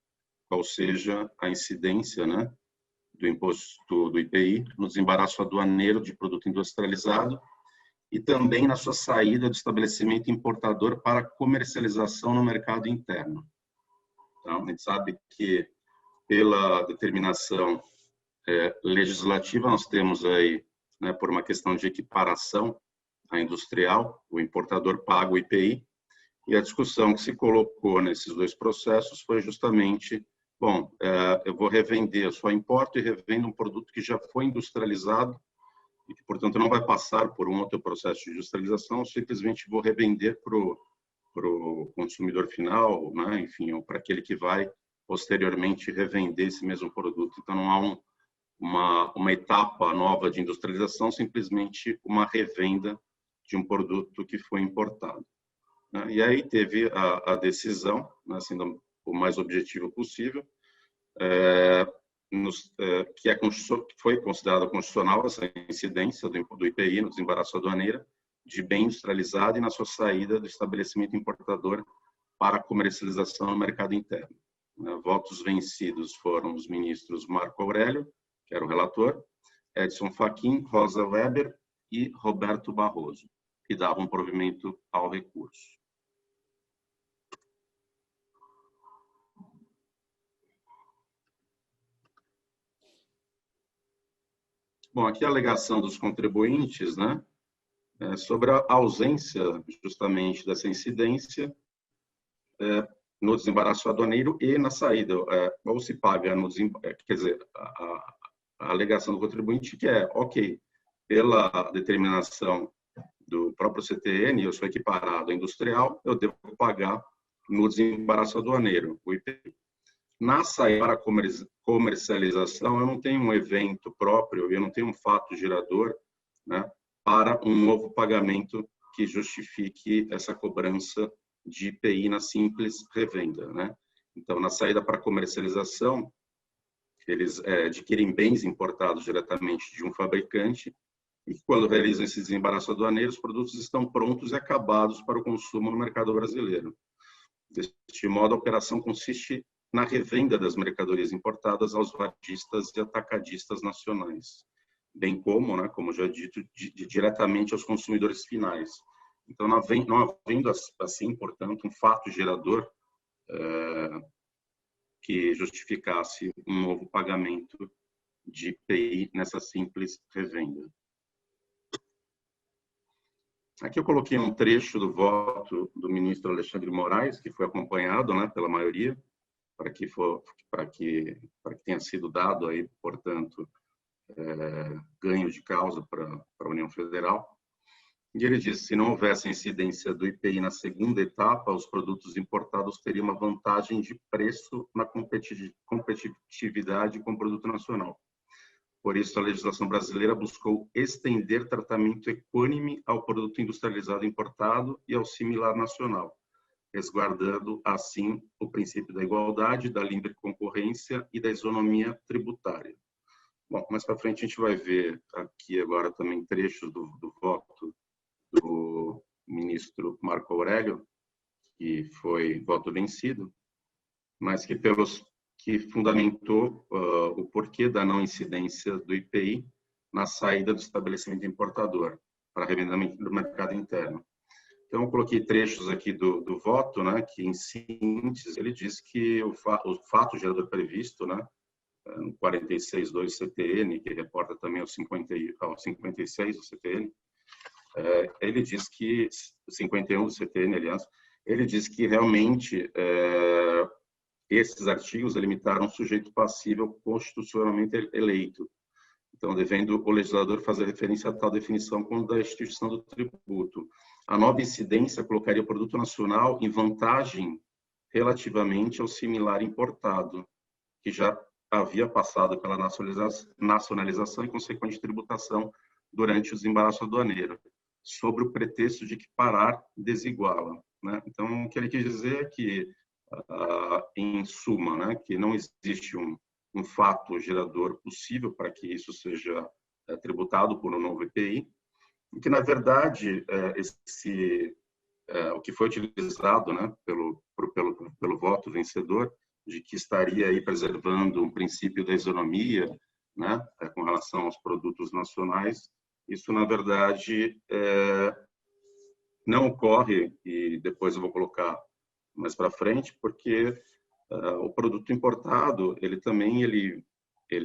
qual seja a incidência, né, do imposto do IPI no desembaraço aduaneiro de produto industrializado e também na sua saída do estabelecimento importador para comercialização no mercado interno. Então, a gente sabe que, pela determinação legislativa, nós temos aí, né, por uma questão de equiparação à industrial, o importador paga o IPI, e a discussão que se colocou nesses 2 processos foi justamente, bom, eu vou revender, eu só importo e revendo um produto que já foi industrializado e que, portanto, não vai passar por um outro processo de industrialização, simplesmente vou revender para o consumidor final, né? Enfim, ou para aquele que vai posteriormente revender esse mesmo produto. Então, não há uma etapa nova de industrialização, simplesmente uma revenda de um produto que foi importado. E aí teve a decisão, né, sendo o mais objetivo possível, que foi considerada constitucional essa incidência do IPI no desembaraço aduaneiro de bem industrializado e na sua saída do estabelecimento importador para comercialização no mercado interno. Votos vencidos foram os ministros Marco Aurélio, que era o relator, Edson Fachin, Rosa Weber e Roberto Barroso, que davam provimento ao recurso. Bom, aqui a alegação dos contribuintes, né, sobre a ausência justamente dessa incidência no desembaraço aduaneiro e na saída, ou se paga no quer dizer, a alegação do contribuinte que ok, pela determinação do próprio CTN, eu sou equiparado a industrial, eu devo pagar no desembaraço aduaneiro, o IPI. Na saída para comercialização, eu não tenho um evento próprio, eu não tenho um fato gerador, né, para um novo pagamento que justifique essa cobrança de IPI na simples revenda, né? Então, na saída para comercialização, eles adquirem bens importados diretamente de um fabricante e quando realizam esse desembaraço aduaneiro, os produtos estão prontos e acabados para o consumo no mercado brasileiro. Deste modo, a operação consiste na revenda das mercadorias importadas aos varejistas e atacadistas nacionais, bem como, né, como já dito, diretamente aos consumidores finais. Então, não havendo assim, portanto, um fato gerador que justificasse um novo pagamento de IPI nessa simples revenda. Aqui eu coloquei um trecho do voto do ministro Alexandre Moraes, que foi acompanhado, né, pela maioria, para que tenha sido dado aí, portanto, ganho de causa para a União Federal. E ele disse: se não houvesse incidência do IPI na segunda etapa, os produtos importados teriam uma vantagem de preço na competitividade com o produto nacional. Por isso, a legislação brasileira buscou estender tratamento equânime ao produto industrializado importado e ao similar nacional, resguardando, assim, o princípio da igualdade, da livre concorrência e da isonomia tributária. Bom, mais para frente a gente vai ver aqui agora também trechos do voto do ministro Marco Aurélio, que foi voto vencido, mas que fundamentou o porquê da não incidência do IPI na saída do estabelecimento importador para revendimento do mercado interno. Então, eu coloquei trechos aqui do voto, né, que, em síntese, ele diz que o fato gerador previsto, né, no 46.2 CTN, que reporta também ao 56 do CTN, ele diz que, 51 do CTN, aliás, ele diz que realmente esses artigos limitaram o sujeito passível constitucionalmente eleito. Então, devendo o legislador fazer referência a tal definição quando da instituição do tributo. A nova incidência colocaria o produto nacional em vantagem relativamente ao similar importado, que já havia passado pela nacionalização e consequente tributação durante o desembaraço aduaneiro, sobre o pretexto de que parar desiguala, né? Então, o que ele quis dizer é que, em suma, né, que não existe um fato gerador possível para que isso seja tributado por um novo IPI, e que, na verdade, o que foi utilizado, né, pelo voto vencedor, de que estaria aí preservando um princípio da isonomia, né, com relação aos produtos nacionais, isso, na verdade, não ocorre, e depois eu vou colocar mais para frente, porque o produto importado, ele também, quer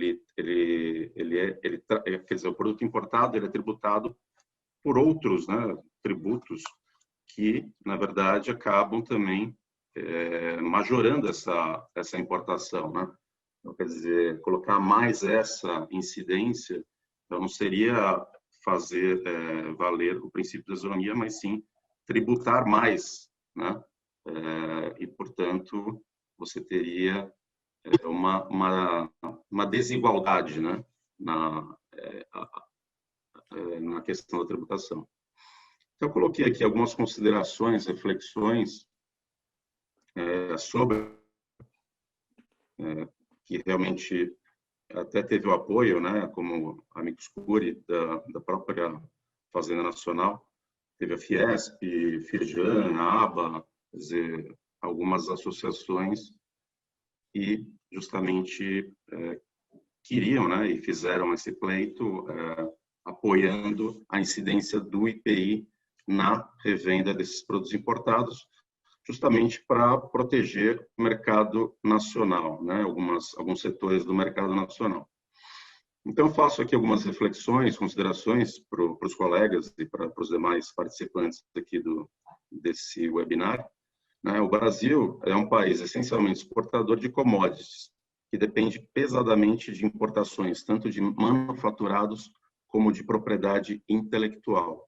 dizer, o produto importado, ele é tributado por outros, né, tributos que, na verdade, acabam também majorando essa importação, né? Então, quer dizer, colocar mais essa incidência, então não seria fazer valer o princípio da isonomia, mas sim tributar mais, né? E, portanto, você teria uma desigualdade, né, na questão da tributação. Então, eu coloquei aqui algumas considerações, reflexões sobre que realmente até teve o apoio, né, como amicus curiae da própria Fazenda Nacional, teve a Fiesp, Firjan, a ABA, quer dizer, algumas associações e justamente queriam, né, e fizeram esse pleito apoiando a incidência do IPI na revenda desses produtos importados, justamente para proteger o mercado nacional, né, alguns setores do mercado nacional. Então, eu faço aqui algumas reflexões, considerações para os colegas e para os demais participantes aqui desse webinar. O Brasil é um país essencialmente exportador de commodities, que depende pesadamente de importações, tanto de manufaturados como de propriedade intelectual.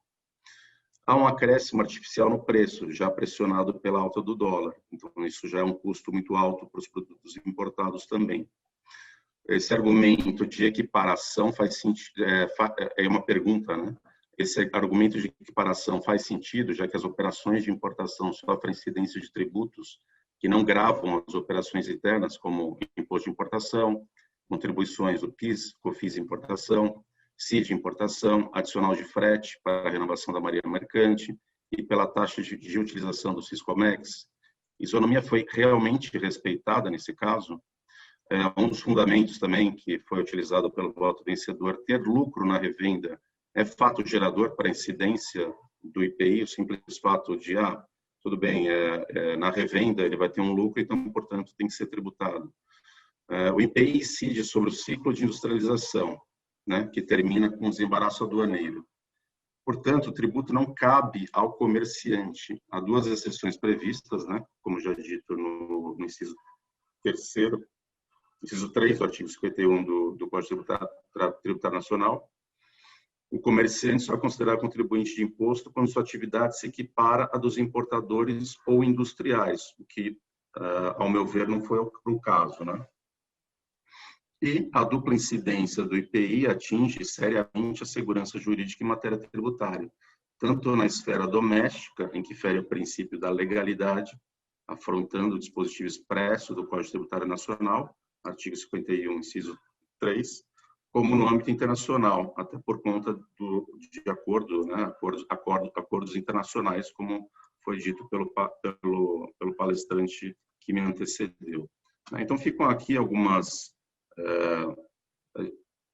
Há um acréscimo artificial no preço, já pressionado pela alta do dólar. Então, isso já é um custo muito alto para os produtos importados também. Esse argumento de equiparação faz sentido, é uma pergunta, né? Esse argumento de equiparação faz sentido, já que as operações de importação sofrem incidência de tributos que não gravam as operações internas, como imposto de importação, contribuições, o PIS, COFINS importação, CID importação, adicional de frete para a renovação da marinha mercante e pela taxa de utilização do Siscomex. Isonomia foi realmente respeitada nesse caso. Um dos fundamentos também que foi utilizado pelo voto vencedor, ter lucro na revenda é fato gerador para a incidência do IPI, o simples fato de, tudo bem, na revenda ele vai ter um lucro, então, portanto, tem que ser tributado. O IPI incide sobre o ciclo de industrialização, né, que termina com o desembaraço aduaneiro. Portanto, o tributo não cabe ao comerciante. Há duas exceções previstas, né, como já dito no inciso 3º, inciso 3 do artigo 51 do Código Tributário Nacional. O comerciante só é considerado contribuinte de imposto quando sua atividade se equipara à dos importadores ou industriais, o que, ao meu ver, não foi o caso, né? E a dupla incidência do IPI atinge seriamente a segurança jurídica em matéria tributária, tanto na esfera doméstica, em que fere o princípio da legalidade, afrontando o dispositivo expresso do Código Tributário Nacional, artigo 51, inciso 3, como no âmbito internacional, até por conta de acordo, né, acordos internacionais, como foi dito pelo palestrante que me antecedeu. Então, ficam aqui algumas...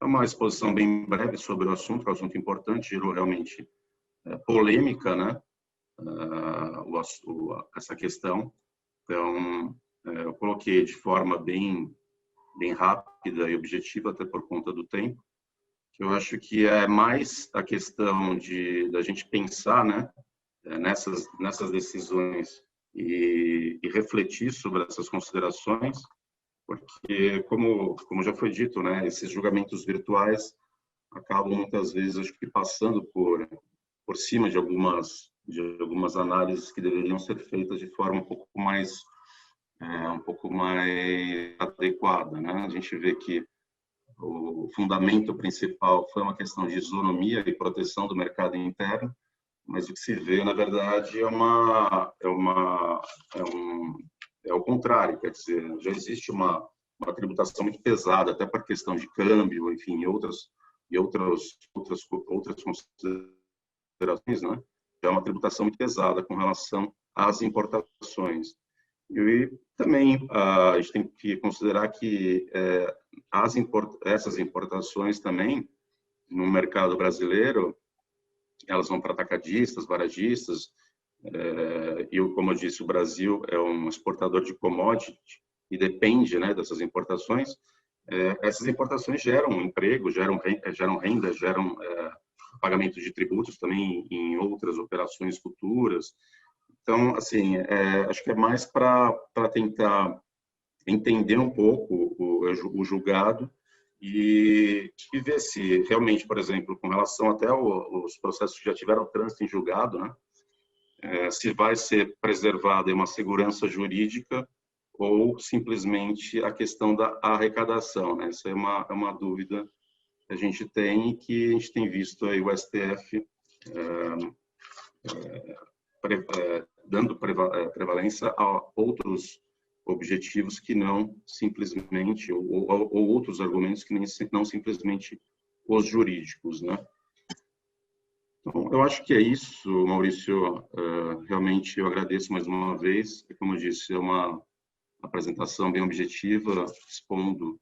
uma exposição bem breve sobre o assunto, que é um assunto importante, gerou realmente polêmica, né, essa questão. Então, eu coloquei de forma bem rápida e objetiva, até por conta do tempo, que eu acho que é mais a questão da gente pensar, né, nessas decisões e refletir sobre essas considerações, porque, como já foi dito, né, esses julgamentos virtuais acabam muitas vezes, acho que, passando por cima de algumas análises que deveriam ser feitas de forma um pouco mais adequada, né? A gente vê que o fundamento principal foi uma questão de isonomia e proteção do mercado interno, mas o que se vê, na verdade, é o contrário, quer dizer, já existe uma tributação muito pesada, até para questão de câmbio, enfim, outras considerações, né? Já é uma tributação muito pesada com relação às importações. E também a gente tem que considerar que essas importações também, no mercado brasileiro, elas vão para atacadistas, varejistas, e, como eu disse, o Brasil é um exportador de commodity e depende, né, dessas importações. Essas importações geram emprego, geram renda, geram pagamento de tributos também em outras operações futuras. Então, assim, acho que é mais para tentar entender um pouco o julgado e ver se realmente, por exemplo, com relação até aos processos que já tiveram trânsito em julgado, né, se vai ser preservada uma segurança jurídica ou simplesmente a questão da arrecadação, né? Essa é uma dúvida que a gente tem e que a gente tem visto aí o STF dando prevalência a outros objetivos que não simplesmente, ou outros argumentos que não simplesmente os jurídicos, né? Então, eu acho que é isso, Maurício. Realmente eu agradeço mais uma vez. Como eu disse, é uma apresentação bem objetiva, expondo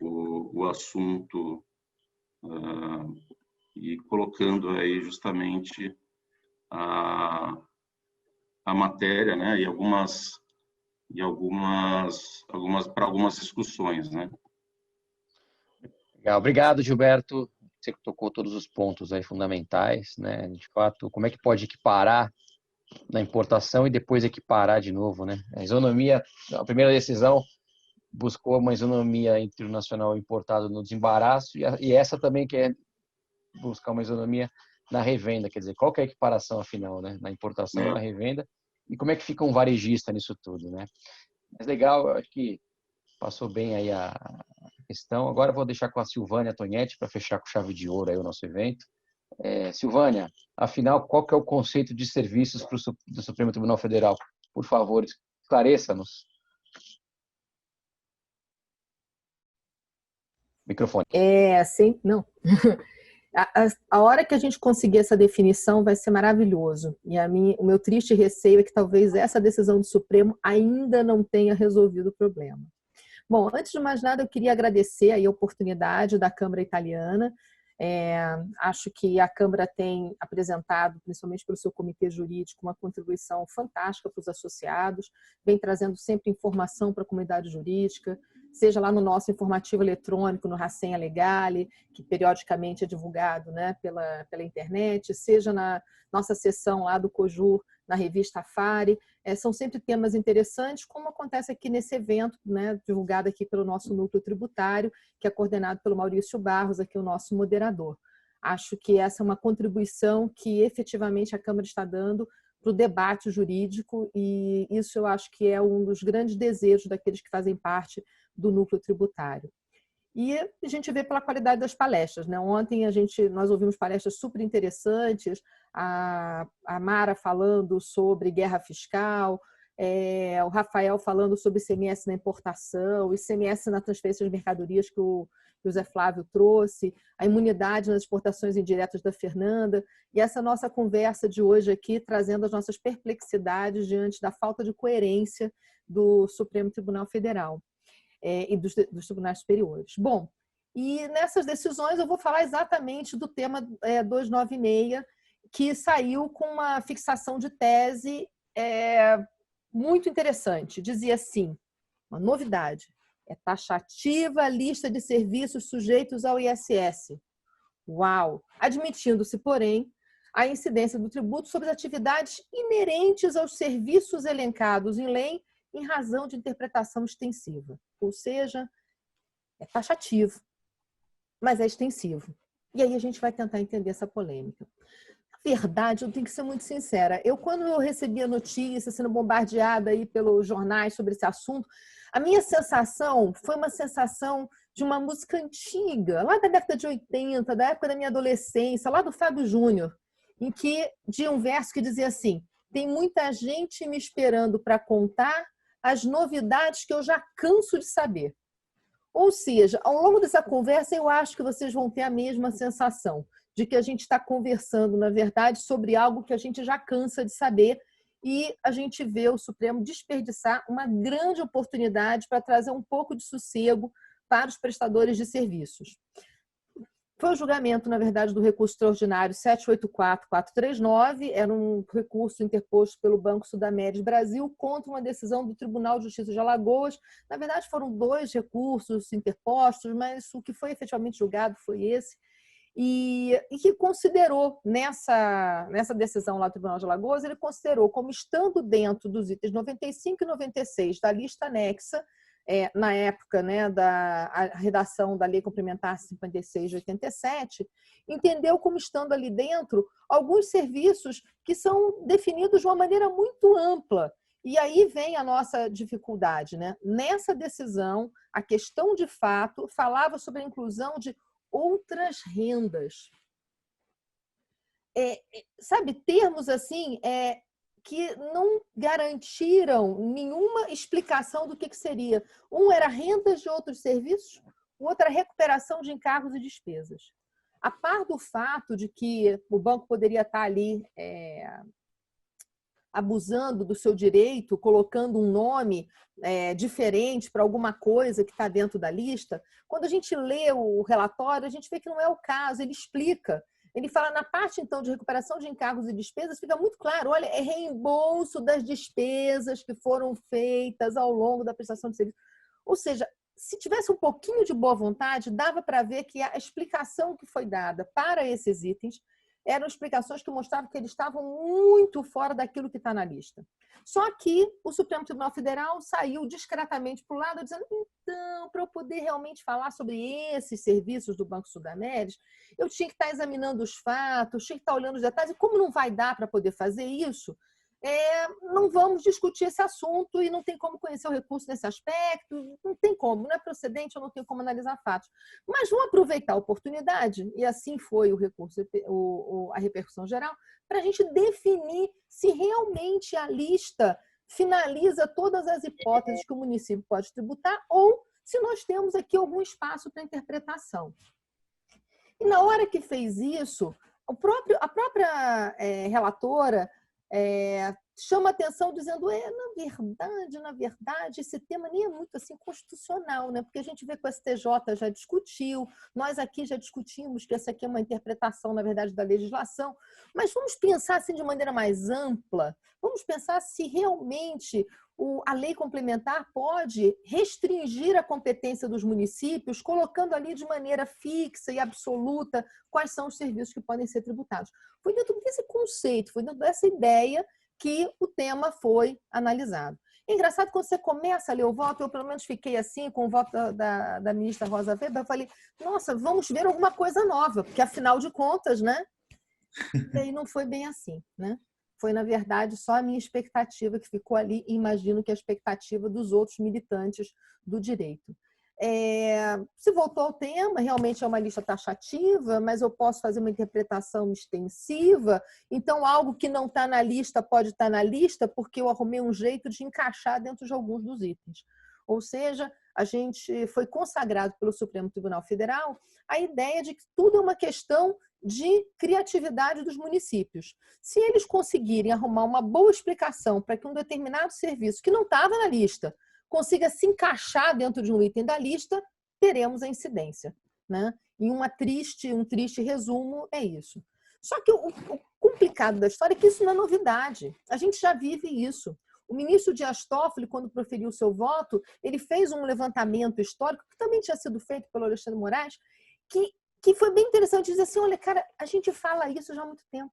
o assunto e colocando aí justamente a matéria, né, e para algumas discussões, né? Legal. Obrigado, Gilberto. Você tocou todos os pontos aí fundamentais, né? De fato, como é que pode equiparar na importação e depois equiparar de novo, né? A isonomia, a primeira decisão buscou uma isonomia entre o nacional importado no desembaraço e essa também quer buscar uma isonomia na revenda, quer dizer, qual que é a equiparação afinal, né? Na importação e na revenda, e como é que fica um varejista nisso tudo, né? Mas legal, eu acho que passou bem aí a questão. Agora eu vou deixar com a Silvânia Tonietti para fechar com chave de ouro aí o nosso evento. Silvânia, afinal, qual que é o conceito de serviços do Supremo Tribunal Federal? Por favor, esclareça-nos. Microfone. Sim, não. A hora que a gente conseguir essa definição vai ser maravilhoso. E o meu triste receio é que talvez essa decisão do Supremo ainda não tenha resolvido o problema. Bom, antes de mais nada, eu queria agradecer aí a oportunidade da Câmara Italiana. Acho que a Câmara tem apresentado, principalmente pelo seu comitê jurídico, uma contribuição fantástica para os associados, vem trazendo sempre informação para a comunidade jurídica, seja lá no nosso informativo eletrônico, no Rasenha Legale, que periodicamente é divulgado, né, pela internet, seja na nossa seção lá do COJUR, na revista Afari. São sempre temas interessantes, como acontece aqui nesse evento, né, divulgado aqui pelo nosso núcleo tributário, que é coordenado pelo Maurício Barros, aqui o nosso moderador. Acho que essa é uma contribuição que efetivamente a Câmara está dando para o debate jurídico, e isso eu acho que é um dos grandes desejos daqueles que fazem parte do núcleo tributário. E a gente vê pela qualidade das palestras, né? Ontem nós ouvimos palestras super interessantes, a Mara falando sobre guerra fiscal, o Rafael falando sobre ICMS na importação, ICMS na transferência de mercadorias que o José Flávio trouxe, a imunidade nas exportações indiretas da Fernanda, e essa nossa conversa de hoje aqui trazendo as nossas perplexidades diante da falta de coerência do Supremo Tribunal Federal. E dos tribunais superiores. Bom, e nessas decisões eu vou falar exatamente do tema 296, que saiu com uma fixação de tese muito interessante. Dizia assim, uma novidade, taxativa a lista de serviços sujeitos ao ISS. Uau! Admitindo-se, porém, a incidência do tributo sobre as atividades inerentes aos serviços elencados em lei em razão de interpretação extensiva. Ou seja, é taxativo, mas é extensivo. E aí a gente vai tentar entender essa polêmica. Na verdade, eu tenho que ser muito sincera. Quando eu recebi a notícia, sendo bombardeada aí pelos jornais sobre esse assunto, a minha sensação foi uma sensação de uma música antiga, lá da década de 80, da época da minha adolescência, lá do Fábio Júnior, em que tinha um verso que dizia assim: tem muita gente me esperando para contar as novidades que eu já canso de saber. Ou seja, ao longo dessa conversa, eu acho que vocês vão ter a mesma sensação de que a gente está conversando, na verdade, sobre algo que a gente já cansa de saber, e a gente vê o Supremo desperdiçar uma grande oportunidade para trazer um pouco de sossego para os prestadores de serviços. Foi o julgamento, na verdade, do recurso extraordinário 784.439, era um recurso interposto pelo Banco Sudameris Brasil contra uma decisão do Tribunal de Justiça de Alagoas. Na verdade, foram 2 recursos interpostos, mas o que foi efetivamente julgado foi esse, e que considerou, nessa decisão lá do Tribunal de Alagoas, ele considerou como estando dentro dos itens 95 e 96 da lista anexa, na época, né, da redação da Lei Complementar 56 de 87, entendeu como estando ali dentro alguns serviços que são definidos de uma maneira muito ampla. E aí vem a nossa dificuldade, né? Nessa decisão, a questão de fato falava sobre a inclusão de outras rendas. Sabe, termos assim que não garantiram nenhuma explicação do que seria. Um era rendas de outros serviços, o outro era recuperação de encargos e despesas. A par do fato de que o banco poderia estar ali abusando do seu direito, colocando um nome diferente para alguma coisa que está dentro da lista, quando a gente lê o relatório, a gente vê que não é o caso, ele explica. Ele fala na parte, então, de recuperação de encargos e despesas, fica muito claro, olha, é reembolso das despesas que foram feitas ao longo da prestação de serviço. Ou seja, se tivesse um pouquinho de boa vontade, dava para ver que a explicação que foi dada para esses itens eram explicações que mostravam que eles estavam muito fora daquilo que está na lista. Só que o Supremo Tribunal Federal saiu discretamente para o lado, dizendo, então, para eu poder realmente falar sobre esses serviços do Banco Sudameris, eu tinha que estar examinando os fatos, tinha que estar olhando os detalhes, e como não vai dar para poder fazer isso, não vamos discutir esse assunto e não tem como conhecer o recurso nesse aspecto, não tem como, não é procedente, eu não tenho como analisar fatos. Mas vamos aproveitar a oportunidade, e assim foi o recurso, a repercussão geral, para a gente definir se realmente a lista finaliza todas as hipóteses que o município pode tributar ou se nós temos aqui algum espaço para interpretação. E na hora que fez isso, a própria relatora chama atenção dizendo, na verdade, esse tema nem é muito assim constitucional, né? Porque a gente vê que o STJ já discutiu, nós aqui já discutimos que essa aqui é uma interpretação, na verdade, da legislação, mas vamos pensar assim de maneira mais ampla, vamos pensar se realmente a lei complementar pode restringir a competência dos municípios, colocando ali de maneira fixa e absoluta quais são os serviços que podem ser tributados. Foi dentro desse conceito, foi dentro dessa ideia que o tema foi analisado. É engraçado, quando você começa a ler o voto, eu pelo menos fiquei assim, com o voto da ministra Rosa Weber, eu falei, nossa, vamos ver alguma coisa nova, porque afinal de contas, né? E aí não foi bem assim, né? Foi, na verdade, só a minha expectativa que ficou ali, e imagino que a expectativa dos outros militantes do direito. Se voltou ao tema, realmente é uma lista taxativa, mas eu posso fazer uma interpretação extensiva, então algo que não está na lista pode estar na lista porque eu arrumei um jeito de encaixar dentro de alguns dos itens. Ou seja, a gente foi consagrado pelo Supremo Tribunal Federal a ideia de que tudo é uma questão de criatividade dos municípios. Se eles conseguirem arrumar uma boa explicação para que um determinado serviço que não estava na lista consiga se encaixar dentro de um item da lista, teremos a incidência, né? E um triste resumo é isso. Só que o complicado da história é que isso não é novidade. A gente já vive isso. O ministro Dias Toffoli, quando proferiu o seu voto, ele fez um levantamento histórico, que também tinha sido feito pelo Alexandre Moraes, que foi bem interessante dizer assim, olha, cara, a gente fala isso já há muito tempo.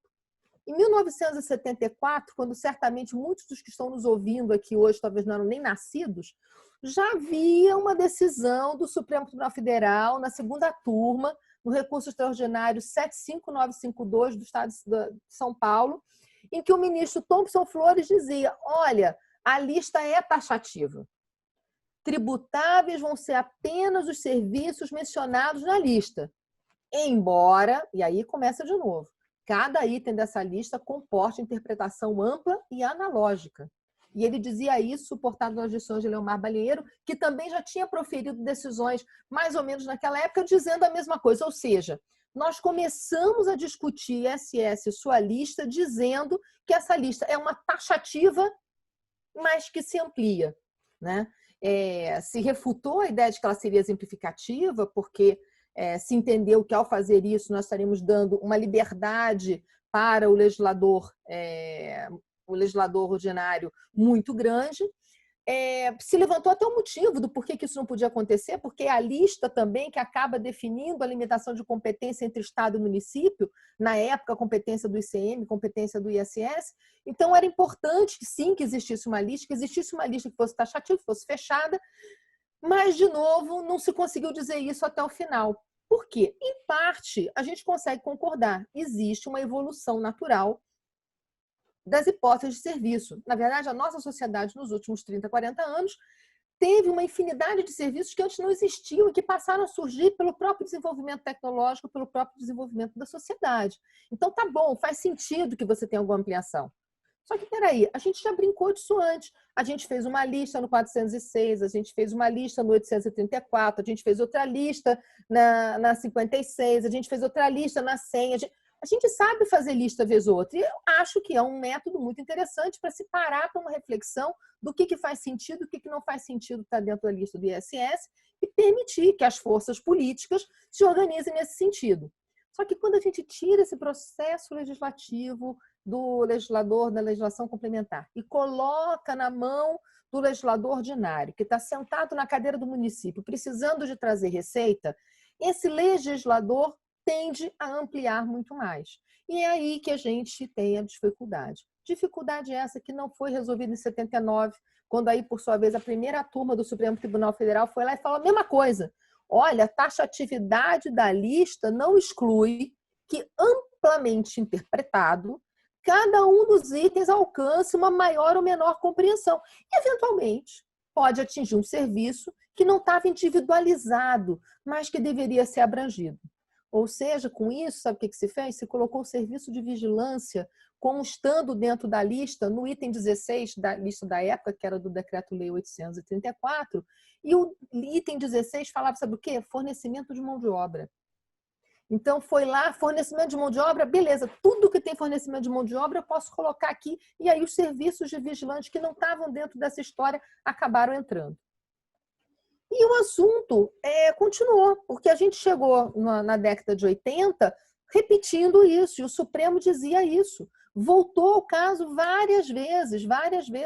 Em 1974, quando certamente muitos dos que estão nos ouvindo aqui hoje talvez não eram nem nascidos, já havia uma decisão do Supremo Tribunal Federal, na segunda turma, no recurso extraordinário 75952 do Estado de São Paulo, em que o ministro Thompson Flores dizia, olha, a lista é taxativa. Tributáveis vão ser apenas os serviços mencionados na lista. Embora, e aí começa de novo, cada item dessa lista comporta interpretação ampla e analógica. E ele dizia isso, suportado nas lições de Leomar Balieiro, que também já tinha proferido decisões mais ou menos naquela época, dizendo a mesma coisa. Ou seja, nós começamos a discutir ISS e sua lista, dizendo que essa lista é uma taxativa, mas que se amplia, né? Se refutou a ideia de que ela seria exemplificativa, porque se entendeu que, ao fazer isso, nós estaríamos dando uma liberdade para o legislador ordinário muito grande. Se levantou até o motivo do porquê que isso não podia acontecer, porque é a lista também que acaba definindo a limitação de competência entre Estado e município, na época a competência do ICM, competência do ISS. Então era importante que sim, que existisse uma lista que fosse taxativa, que fosse fechada, mas, de novo, não se conseguiu dizer isso até o final. Por quê? Em parte, a gente consegue concordar. Existe uma evolução natural das hipóteses de serviço. Na verdade, a nossa sociedade, nos últimos 30, 40 anos, teve uma infinidade de serviços que antes não existiam e que passaram a surgir pelo próprio desenvolvimento tecnológico, pelo próprio desenvolvimento da sociedade. Então, tá bom, faz sentido que você tenha alguma ampliação. Só que, peraí, a gente já brincou disso antes. A gente fez uma lista no 406, a gente fez uma lista no 834, a gente fez outra lista na 56, a gente fez outra lista na 100. A gente sabe fazer lista vez ou outra. E eu acho que é um método muito interessante para se parar para uma reflexão do que faz sentido, o que não faz sentido estar dentro da lista do ISS e permitir que as forças políticas se organizem nesse sentido. Só que quando a gente tira esse processo legislativo do legislador da legislação complementar e coloca na mão do legislador ordinário, que está sentado na cadeira do município, precisando de trazer receita, esse legislador tende a ampliar muito mais. E é aí que a gente tem a dificuldade. Dificuldade essa que não foi resolvida em 79, quando aí, por sua vez, a primeira turma do Supremo Tribunal Federal foi lá e falou a mesma coisa. Olha, a taxatividade da lista não exclui que, amplamente interpretado, cada um dos itens alcance uma maior ou menor compreensão. E, eventualmente, pode atingir um serviço que não estava individualizado, mas que deveria ser abrangido. Ou seja, com isso, sabe o que se fez? Se colocou o serviço de vigilância como estando dentro da lista, no item 16 da lista da época, que era do Decreto-Lei 834, e o item 16 falava, sabe o quê? Fornecimento de mão de obra. Então, foi lá, fornecimento de mão de obra, beleza, tudo que tem fornecimento de mão de obra eu posso colocar aqui, e aí os serviços de vigilante que não estavam dentro dessa história acabaram entrando. E o assunto continuou, porque a gente chegou na década de 80 repetindo isso, e o Supremo dizia isso. Voltou ao caso várias vezes.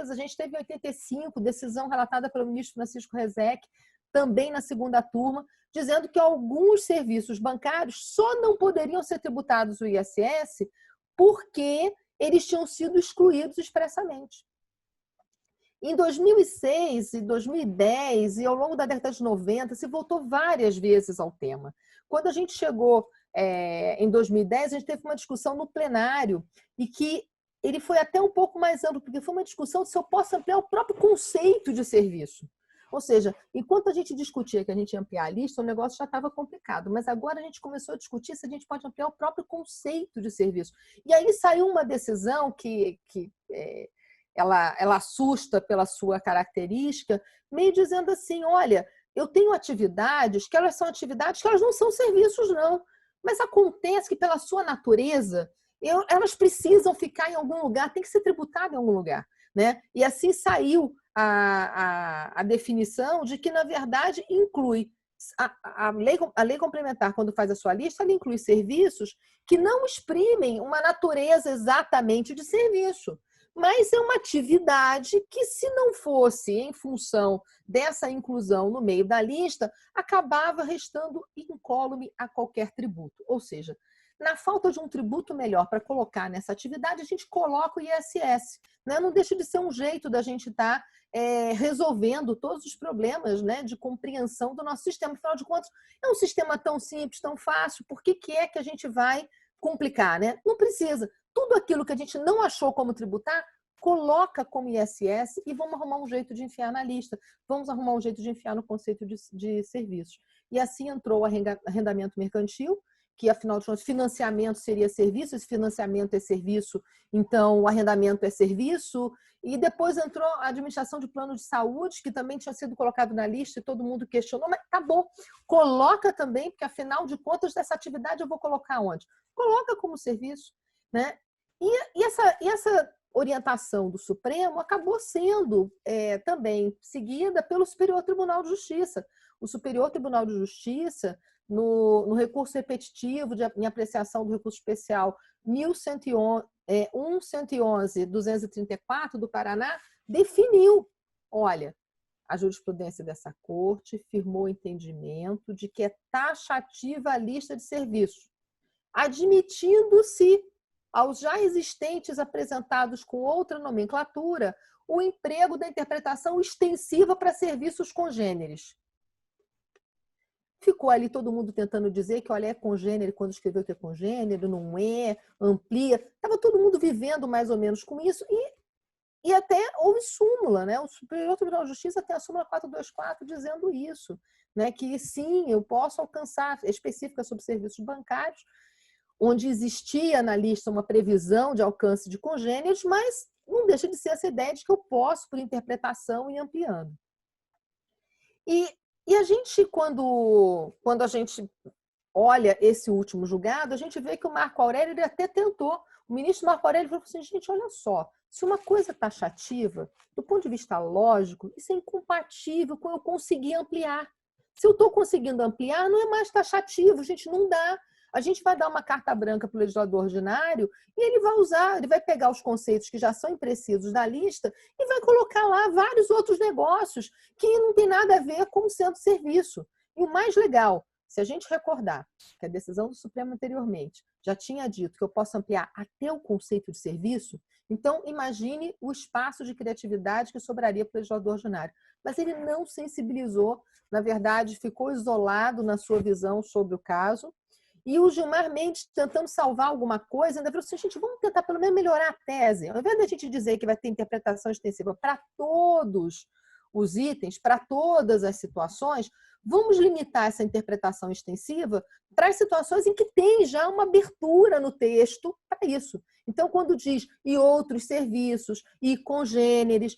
A gente teve em 85, decisão relatada pelo ministro Francisco Rezec, também na segunda turma, dizendo que alguns serviços bancários só não poderiam ser tributados o ISS porque eles tinham sido excluídos expressamente. Em 2006 e 2010 e ao longo da década de 90, se voltou várias vezes ao tema. Quando a gente chegou em 2010, a gente teve uma discussão no plenário e que ele foi até um pouco mais amplo, porque foi uma discussão se eu posso ampliar o próprio conceito de serviço. Ou seja, enquanto a gente discutia que a gente ia ampliar a lista, o negócio já estava complicado. Mas agora a gente começou a discutir se a gente pode ampliar o próprio conceito de serviço. E aí saiu uma decisão que ela assusta pela sua característica, meio dizendo assim, olha, eu tenho atividades que elas são atividades que elas não são serviços, não. Mas acontece que pela sua natureza, elas precisam ficar em algum lugar, tem que ser tributada em algum lugar, né? E assim saiu a definição de que, na verdade, inclui a lei complementar, quando faz a sua lista, ela inclui serviços que não exprimem uma natureza exatamente de serviço, mas é uma atividade que, se não fosse em função dessa inclusão no meio da lista, acabava restando incólume a qualquer tributo. Ou seja, na falta de um tributo melhor para colocar nessa atividade, a gente coloca o ISS. Né? Não deixa de ser um jeito da gente estar resolvendo todos os problemas, né, de compreensão do nosso sistema. Afinal de contas, é um sistema tão simples, tão fácil, por que é que a gente vai complicar? Né? Não precisa. Tudo aquilo que a gente não achou como tributar, coloca como ISS e vamos arrumar um jeito de enfiar na lista. Vamos arrumar um jeito de enfiar no conceito de serviços. E assim entrou o arrendamento mercantil, que, afinal de contas, financiamento seria serviço, esse financiamento é serviço, então o arrendamento é serviço, e depois entrou a administração de plano de saúde, que também tinha sido colocado na lista e todo mundo questionou, mas tá bom, coloca também, porque afinal de contas, dessa atividade eu vou colocar onde? Coloca como serviço, né? E essa orientação do Supremo acabou sendo também seguida pelo Superior Tribunal de Justiça. O Superior Tribunal de Justiça, no recurso repetitivo em apreciação do recurso especial 1111-234 do Paraná, definiu, olha, a jurisprudência dessa corte firmou o entendimento de que é taxativa a lista de serviços, admitindo-se aos já existentes apresentados com outra nomenclatura o emprego da interpretação extensiva para serviços congêneres. Ficou ali todo mundo tentando dizer que, olha, é congênero, quando escreveu que é congênero, não é, amplia. Estava todo mundo vivendo mais ou menos com isso e até houve súmula, né? O Superior Tribunal de Justiça tem a súmula 424 dizendo isso, né? Que sim, eu posso alcançar, específica sobre serviços bancários, onde existia na lista uma previsão de alcance de congêneros, mas não deixa de ser essa ideia de que eu posso, por interpretação, ir ampliando. E a gente, quando a gente olha esse último julgado, a gente vê que o Marco Aurélio ele até tentou. O ministro Marco Aurélio falou assim, gente, olha só, se uma coisa é taxativa, do ponto de vista lógico, isso é incompatível com eu conseguir ampliar. Se eu estou conseguindo ampliar, não é mais taxativo, gente, não dá. A gente vai dar uma carta branca para o legislador ordinário e ele vai pegar os conceitos que já são imprecisos da lista e vai colocar lá vários outros negócios que não tem nada a ver com sendo serviço. E o mais legal, se a gente recordar que a decisão do Supremo anteriormente já tinha dito que eu posso ampliar até o conceito de serviço, então imagine o espaço de criatividade que sobraria para o legislador ordinário. Mas ele não sensibilizou, na verdade, ficou isolado na sua visão sobre o caso. E o Gilmar Mendes, tentando salvar alguma coisa, ainda falou assim, gente, vamos tentar pelo menos melhorar a tese. Ao invés da gente dizer que vai ter interpretação extensiva para todos os itens para todas as situações, vamos limitar essa interpretação extensiva para as situações em que tem já uma abertura no texto para isso. Então, quando diz e outros serviços, e congêneres,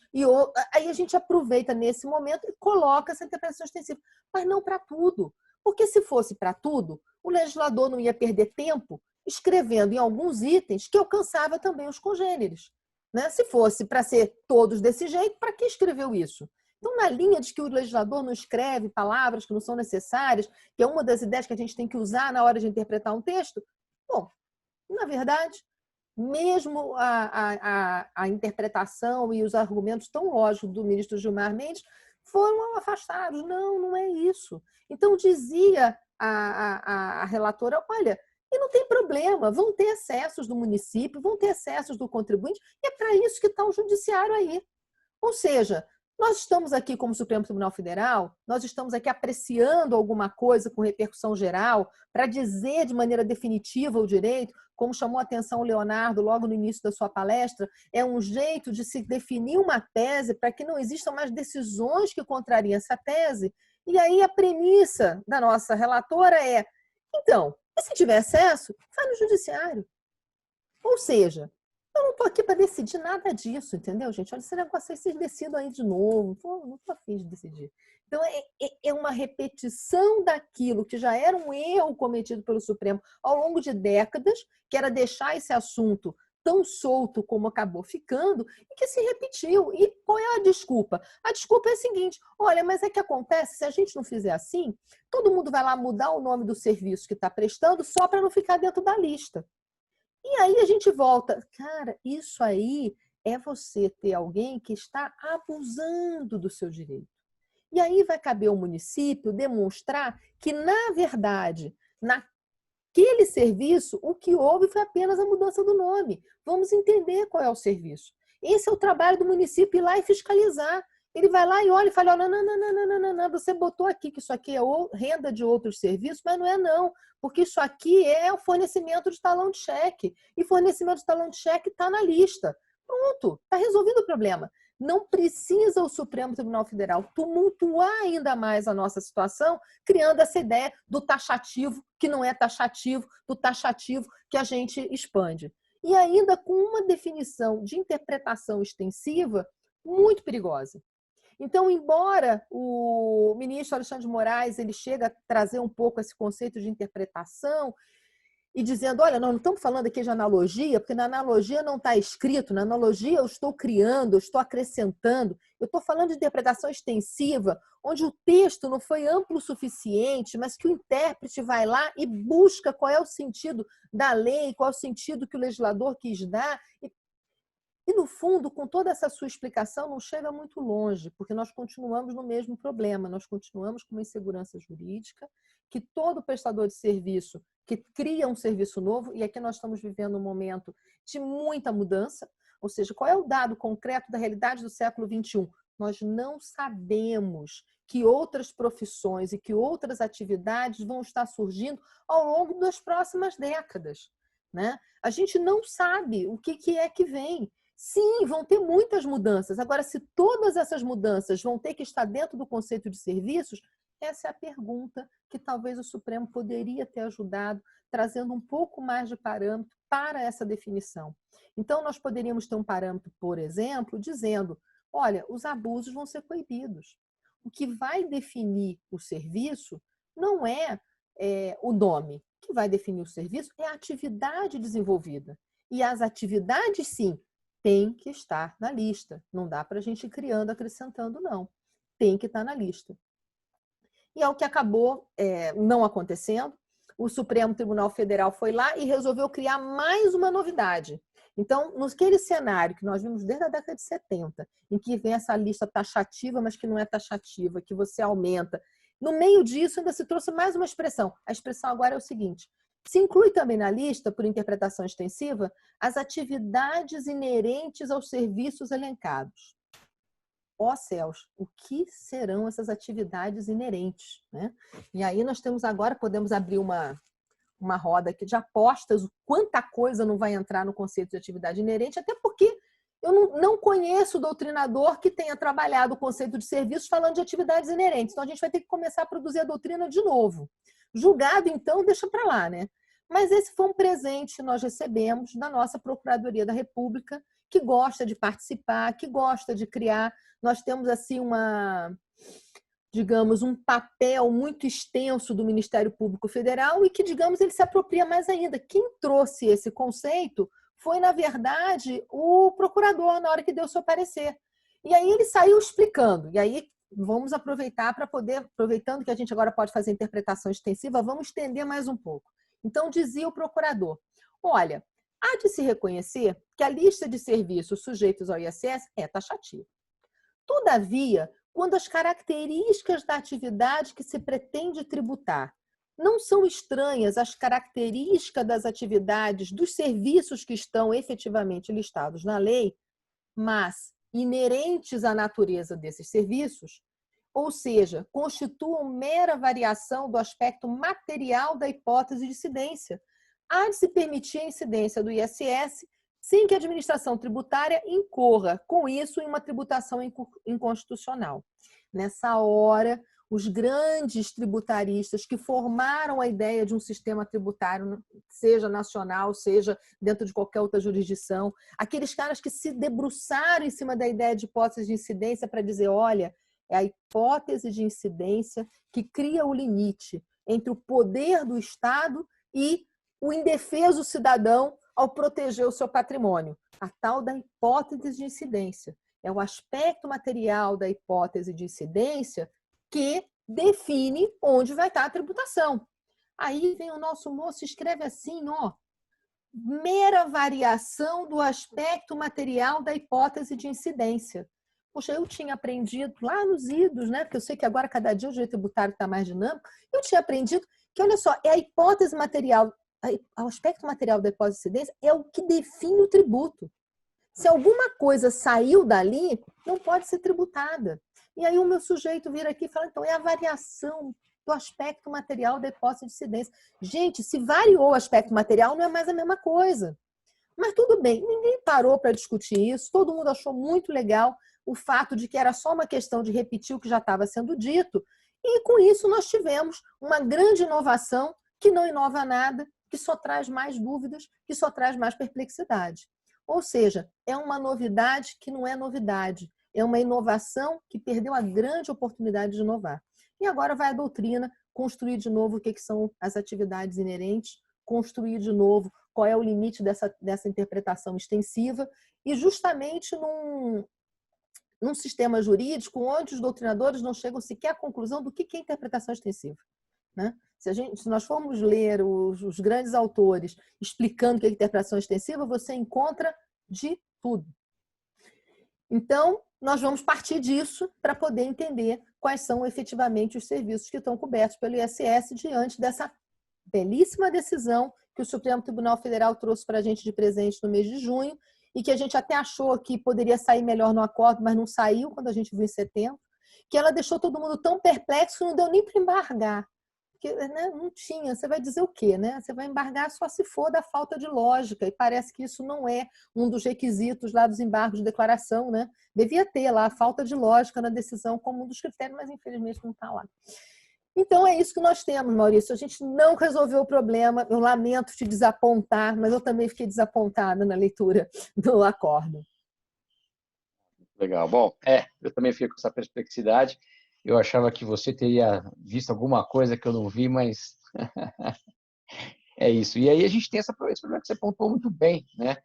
aí a gente aproveita nesse momento e coloca essa interpretação extensiva. Mas não para tudo. Porque se fosse para tudo, o legislador não ia perder tempo escrevendo em alguns itens que alcançava também os congêneres. Né? Se fosse para ser todos desse jeito, para que escreveu isso? Então, na linha de que o legislador não escreve palavras que não são necessárias, que é uma das ideias que a gente tem que usar na hora de interpretar um texto, bom, na verdade, mesmo a interpretação e os argumentos tão lógicos do ministro Gilmar Mendes foram afastados. Não, não é isso. Então, dizia a relatora, olha, e não tem problema, vão ter excessos do município, vão ter excessos do contribuinte, e é para isso que está o judiciário aí. Ou seja, nós estamos aqui como Supremo Tribunal Federal, nós estamos aqui apreciando alguma coisa com repercussão geral para dizer de maneira definitiva o direito, como chamou a atenção o Leonardo logo no início da sua palestra, é um jeito de se definir uma tese para que não existam mais decisões que contrariem essa tese. E aí a premissa da nossa relatora é, então, e se tiver excesso, vai no judiciário. Ou seja, eu não estou aqui para decidir nada disso, entendeu, gente? Olha, esse negócio aí, vocês decidam aí de novo. Não estou afim de decidir. Então, é uma repetição daquilo que já era um erro cometido pelo Supremo ao longo de décadas, que era deixar esse assunto tão solto como acabou ficando, e que se repetiu. E qual é a desculpa? A desculpa é a seguinte, olha, mas é que acontece, se a gente não fizer assim, todo mundo vai lá mudar o nome do serviço que está prestando só para não ficar dentro da lista. E aí a gente volta, cara, isso aí é você ter alguém que está abusando do seu direito. E aí vai caber ao município demonstrar que, na verdade, naquele serviço, o que houve foi apenas a mudança do nome. Vamos entender qual é o serviço. Esse é o trabalho do município, ir lá e fiscalizar. Ele vai lá e olha e fala, não, você botou aqui que isso aqui é renda de outros serviços, mas não é não, porque isso aqui é o fornecimento de talão de cheque, e fornecimento de talão de cheque está na lista. Pronto, está resolvido o problema. Não precisa o Supremo Tribunal Federal tumultuar ainda mais a nossa situação, criando essa ideia do taxativo, que não é taxativo, do taxativo que a gente expande. E ainda com uma definição de interpretação extensiva muito perigosa. Então, embora o ministro Alexandre de Moraes ele chega a trazer um pouco esse conceito de interpretação e dizendo, olha, nós não estamos falando aqui de analogia, porque na analogia não está escrito, na analogia eu estou criando, eu estou acrescentando, eu estou falando de interpretação extensiva, onde o texto não foi amplo o suficiente, mas que o intérprete vai lá e busca qual é o sentido da lei, qual é o sentido que o legislador quis dar. E, no fundo, com toda essa sua explicação, não chega muito longe, porque nós continuamos no mesmo problema, nós continuamos com uma insegurança jurídica, que todo prestador de serviço que cria um serviço novo, e aqui nós estamos vivendo um momento de muita mudança, ou seja, qual é o dado concreto da realidade do século XXI? Nós não sabemos que outras profissões e que outras atividades vão estar surgindo ao longo das próximas décadas. Né? A gente não sabe o que é que vem. Sim, vão ter muitas mudanças. Agora, se todas essas mudanças vão ter que estar dentro do conceito de serviços, essa é a pergunta que talvez o Supremo poderia ter ajudado, trazendo um pouco mais de parâmetro para essa definição. Então, nós poderíamos ter um parâmetro, por exemplo, dizendo, olha, os abusos vão ser coibidos. O que vai definir o serviço não é o nome. O que vai definir o serviço é a atividade desenvolvida. E as atividades, sim, tem que estar na lista. Não dá para a gente ir criando, acrescentando, não. Tem que estar na lista. E é o que acabou não acontecendo. O Supremo Tribunal Federal foi lá e resolveu criar mais uma novidade. Então, naquele cenário que nós vimos desde a década de 70, em que vem essa lista taxativa, mas que não é taxativa, que você aumenta, no meio disso ainda se trouxe mais uma expressão. A expressão agora é o seguinte: se inclui também na lista, por interpretação extensiva, as atividades inerentes aos serviços elencados. Ó céus, o que serão essas atividades inerentes? Né? E aí nós temos agora, podemos abrir uma roda aqui de apostas, quanta coisa não vai entrar no conceito de atividade inerente, até porque Eu não conheço doutrinador que tenha trabalhado o conceito de serviços falando de atividades inerentes. Então, a gente vai ter que começar a produzir a doutrina de novo. Julgado, então, deixa para lá, né? Mas esse foi um presente que nós recebemos da nossa Procuradoria da República, que gosta de participar, que gosta de criar. Nós temos, assim, digamos, um papel muito extenso do Ministério Público Federal e que, digamos, ele se apropria mais ainda. Quem trouxe esse conceito foi, na verdade, o procurador, na hora que deu seu parecer. E aí ele saiu explicando. E aí vamos aproveitar para poder, aproveitando que a gente agora pode fazer interpretação extensiva, vamos estender mais um pouco. Então, dizia o procurador, olha, há de se reconhecer que a lista de serviços sujeitos ao ISS é taxativa. Todavia, quando as características da atividade que se pretende tributar não são estranhas às características das atividades dos serviços que estão efetivamente listados na lei, mas inerentes à natureza desses serviços, ou seja, constituam mera variação do aspecto material da hipótese de incidência, há de se permitir a incidência do ISS sem que a administração tributária incorra com isso em uma tributação inconstitucional. Nessa hora, os grandes tributaristas que formaram a ideia de um sistema tributário, seja nacional, seja dentro de qualquer outra jurisdição, aqueles caras que se debruçaram em cima da ideia de hipótese de incidência para dizer, olha, é a hipótese de incidência que cria o limite entre o poder do Estado e o indefeso cidadão ao proteger o seu patrimônio. A tal da hipótese de incidência. É o aspecto material da hipótese de incidência que define onde vai estar a tributação. Aí vem o nosso moço e escreve assim, ó, mera variação do aspecto material da hipótese de incidência. Poxa, eu tinha aprendido lá nos idos, né? Porque eu sei que agora cada dia o direito tributário está mais dinâmico, eu tinha aprendido que, olha só, é a hipótese material, o aspecto material da hipótese de incidência é o que define o tributo. Se alguma coisa saiu dali, não pode ser tributada. E aí o meu sujeito vira aqui e fala, então, é a variação do aspecto material da hipótese de incidência. Gente, se variou o aspecto material, não é mais a mesma coisa. Mas tudo bem, ninguém parou para discutir isso, todo mundo achou muito legal o fato de que era só uma questão de repetir o que já estava sendo dito, e com isso nós tivemos uma grande inovação que não inova nada, que só traz mais dúvidas, que só traz mais perplexidade. Ou seja, é uma novidade que não é novidade, é uma inovação que perdeu a grande oportunidade de inovar. E agora vai a doutrina construir de novo o que são as atividades inerentes, construir de novo qual é o limite dessa interpretação extensiva, e justamente num sistema jurídico onde os doutrinadores não chegam sequer à conclusão do que é interpretação extensiva. Né? Se nós formos ler os grandes autores explicando o que é interpretação extensiva, você encontra de tudo. Então, nós vamos partir disso para poder entender quais são efetivamente os serviços que estão cobertos pelo ISS diante dessa belíssima decisão que o Supremo Tribunal Federal trouxe para a gente de presente no mês de junho e que a gente até achou que poderia sair melhor no acordo, mas não saiu quando a gente viu em setembro, que ela deixou todo mundo tão perplexo que não deu nem para embargar. Porque, né, não tinha, você vai dizer o quê? Né? Você vai embargar só se for da falta de lógica, e parece que isso não é um dos requisitos lá dos embargos de declaração, né? Devia ter lá a falta de lógica na decisão como um dos critérios, mas infelizmente não está lá. Então é isso que nós temos, Maurício. A gente não resolveu o problema, eu lamento te desapontar, mas eu também fiquei desapontada na leitura do acordo. Legal. Bom, eu também fico com essa perplexidade. Eu achava que você teria visto alguma coisa que eu não vi, mas é isso. E aí a gente tem esse problema que você pontuou muito bem, né?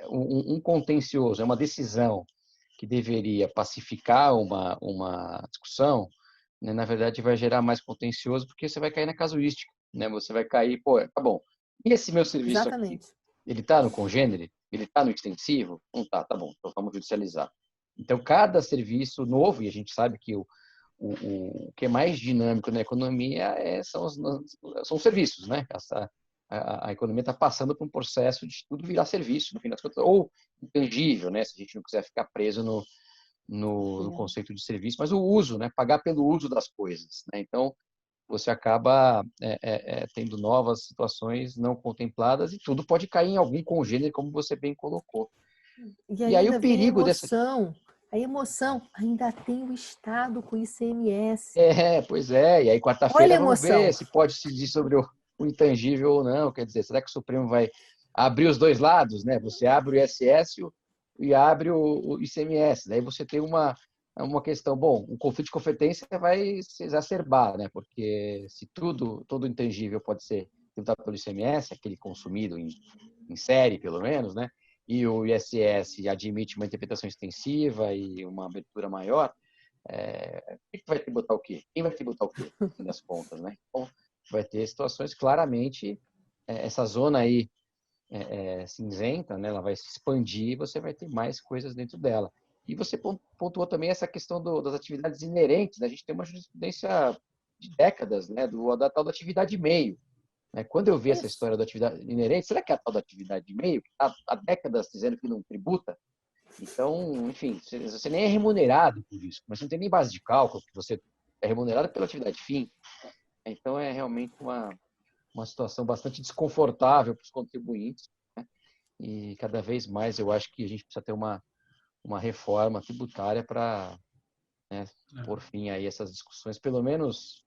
Um contencioso, é uma decisão que deveria pacificar uma discussão, né? Na verdade vai gerar mais contencioso porque você vai cair na casuística, né? Você vai cair, pô, tá bom. E esse meu serviço Exatamente. Aqui, ele está no congênere? Ele está no extensivo? Não tá bom, então vamos judicializar. Então, cada serviço novo, e a gente sabe que o que é mais dinâmico na economia são os serviços, né? A economia está passando por um processo de tudo virar serviço, no fim das contas, ou intangível, né? Se a gente não quiser ficar preso no conceito de serviço, mas o uso, né? Pagar pelo uso das coisas, né? Então, você acaba tendo novas situações não contempladas e tudo pode cair em algum congênere, como você bem colocou. E aí o perigo a emoção ainda tem o Estado com o ICMS. Pois é. E aí, Olha quarta-feira, a vamos emoção. ver se pode decidir sobre o intangível ou não. Quer dizer, será que o Supremo vai abrir os dois lados, né? Você abre o ISS e abre o ICMS. Daí você tem uma questão. Bom, o conflito de competência vai se exacerbar, né? Porque se todo intangível pode ser tributado pelo ICMS, aquele consumido em série, pelo menos, né? E o ISS admite uma interpretação extensiva e uma abertura maior, quem vai tributar o quê? Quem vai tributar o quê, no fim das contas, né? Então, vai ter situações claramente, essa zona aí cinzenta, né? Ela vai se expandir e você vai ter mais coisas dentro dela. E você pontuou também essa questão das atividades inerentes, né? A gente tem uma jurisprudência de décadas, né? Da tal da atividade meio. Quando eu vi essa história da atividade inerente, será que é a tal da atividade de meio? Há décadas dizendo que não tributa. Então, enfim, você nem é remunerado por isso, mas você não tem nem base de cálculo, que você é remunerado pela atividade fim. Então, é realmente uma situação bastante desconfortável para os contribuintes, né? E cada vez mais eu acho que a gente precisa ter uma reforma tributária para, né, por fim aí essas discussões, pelo menos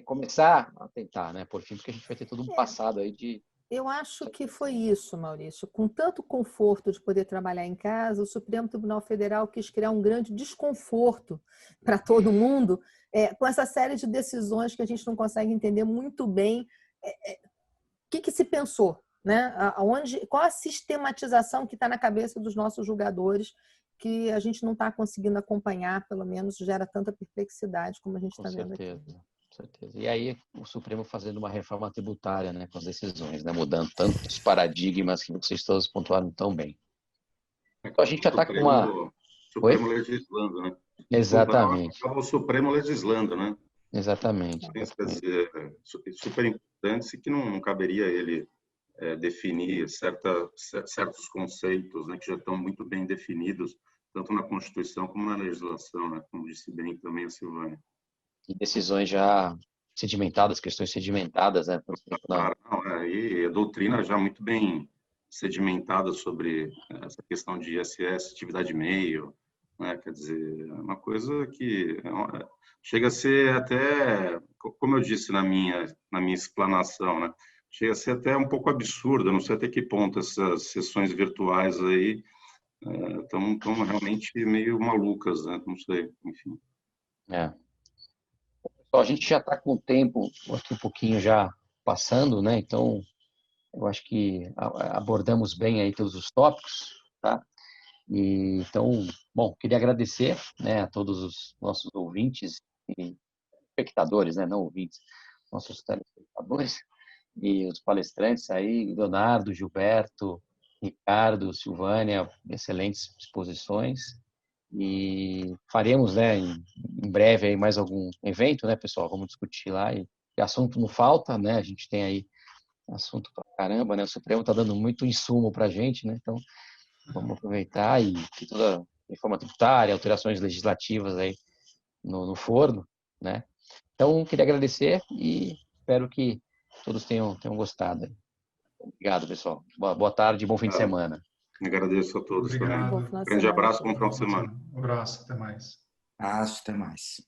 começar a tentar, né, por fim, porque a gente vai ter todo um passado aí de... Eu acho que foi isso, Maurício. Com tanto conforto de poder trabalhar em casa, o Supremo Tribunal Federal quis criar um grande desconforto para todo mundo, com essa série de decisões que a gente não consegue entender muito bem o que se pensou, né? Qual a sistematização que está na cabeça dos nossos julgadores que a gente não está conseguindo acompanhar, pelo menos gera tanta perplexidade como a gente está vendo aqui. Com certeza. E aí o Supremo fazendo uma reforma tributária, né, com as decisões, né, mudando tantos paradigmas que vocês todos pontuaram tão bem. Então a gente já está com uma... Supremo legislando, né? Exatamente. Desculpa, o Supremo legislando, né? Exatamente. Quer dizer, super importante, que não caberia ele definir certos conceitos, né, que já estão muito bem definidos, tanto na Constituição como na legislação, né, como disse bem também a Silvânia. E decisões já sedimentadas, questões sedimentadas, né? E a doutrina já muito bem sedimentada sobre essa questão de ISS, atividade meio, né? Quer dizer, é uma coisa que chega a ser até, como eu disse na minha explanação, né? Chega a ser até um pouco absurdo, não sei até que ponto essas sessões virtuais aí estão realmente meio malucas, né? Não sei, enfim. A gente já está com o tempo aqui um pouquinho já passando, né? Então, eu acho que abordamos bem aí todos os tópicos, tá? E, então, bom, queria agradecer, né, a todos os nossos ouvintes e espectadores, né? Não ouvintes, nossos telespectadores e os palestrantes aí, Leonardo, Gilberto, Ricardo, Silvânia, excelentes exposições. E faremos, né, em breve aí mais algum evento, né, pessoal? Vamos discutir lá. E assunto não falta, né? A gente tem aí assunto pra caramba, né? O Supremo está dando muito insumo para a gente, né? Então, vamos aproveitar e toda a reforma tributária, alterações legislativas aí no forno, né? Então, queria agradecer e espero que todos tenham gostado. Obrigado, pessoal. Boa tarde, bom fim de semana. Agradeço a todos Obrigado. também. Grande abraço, bom final de semana. Um abraço, até mais. Até mais.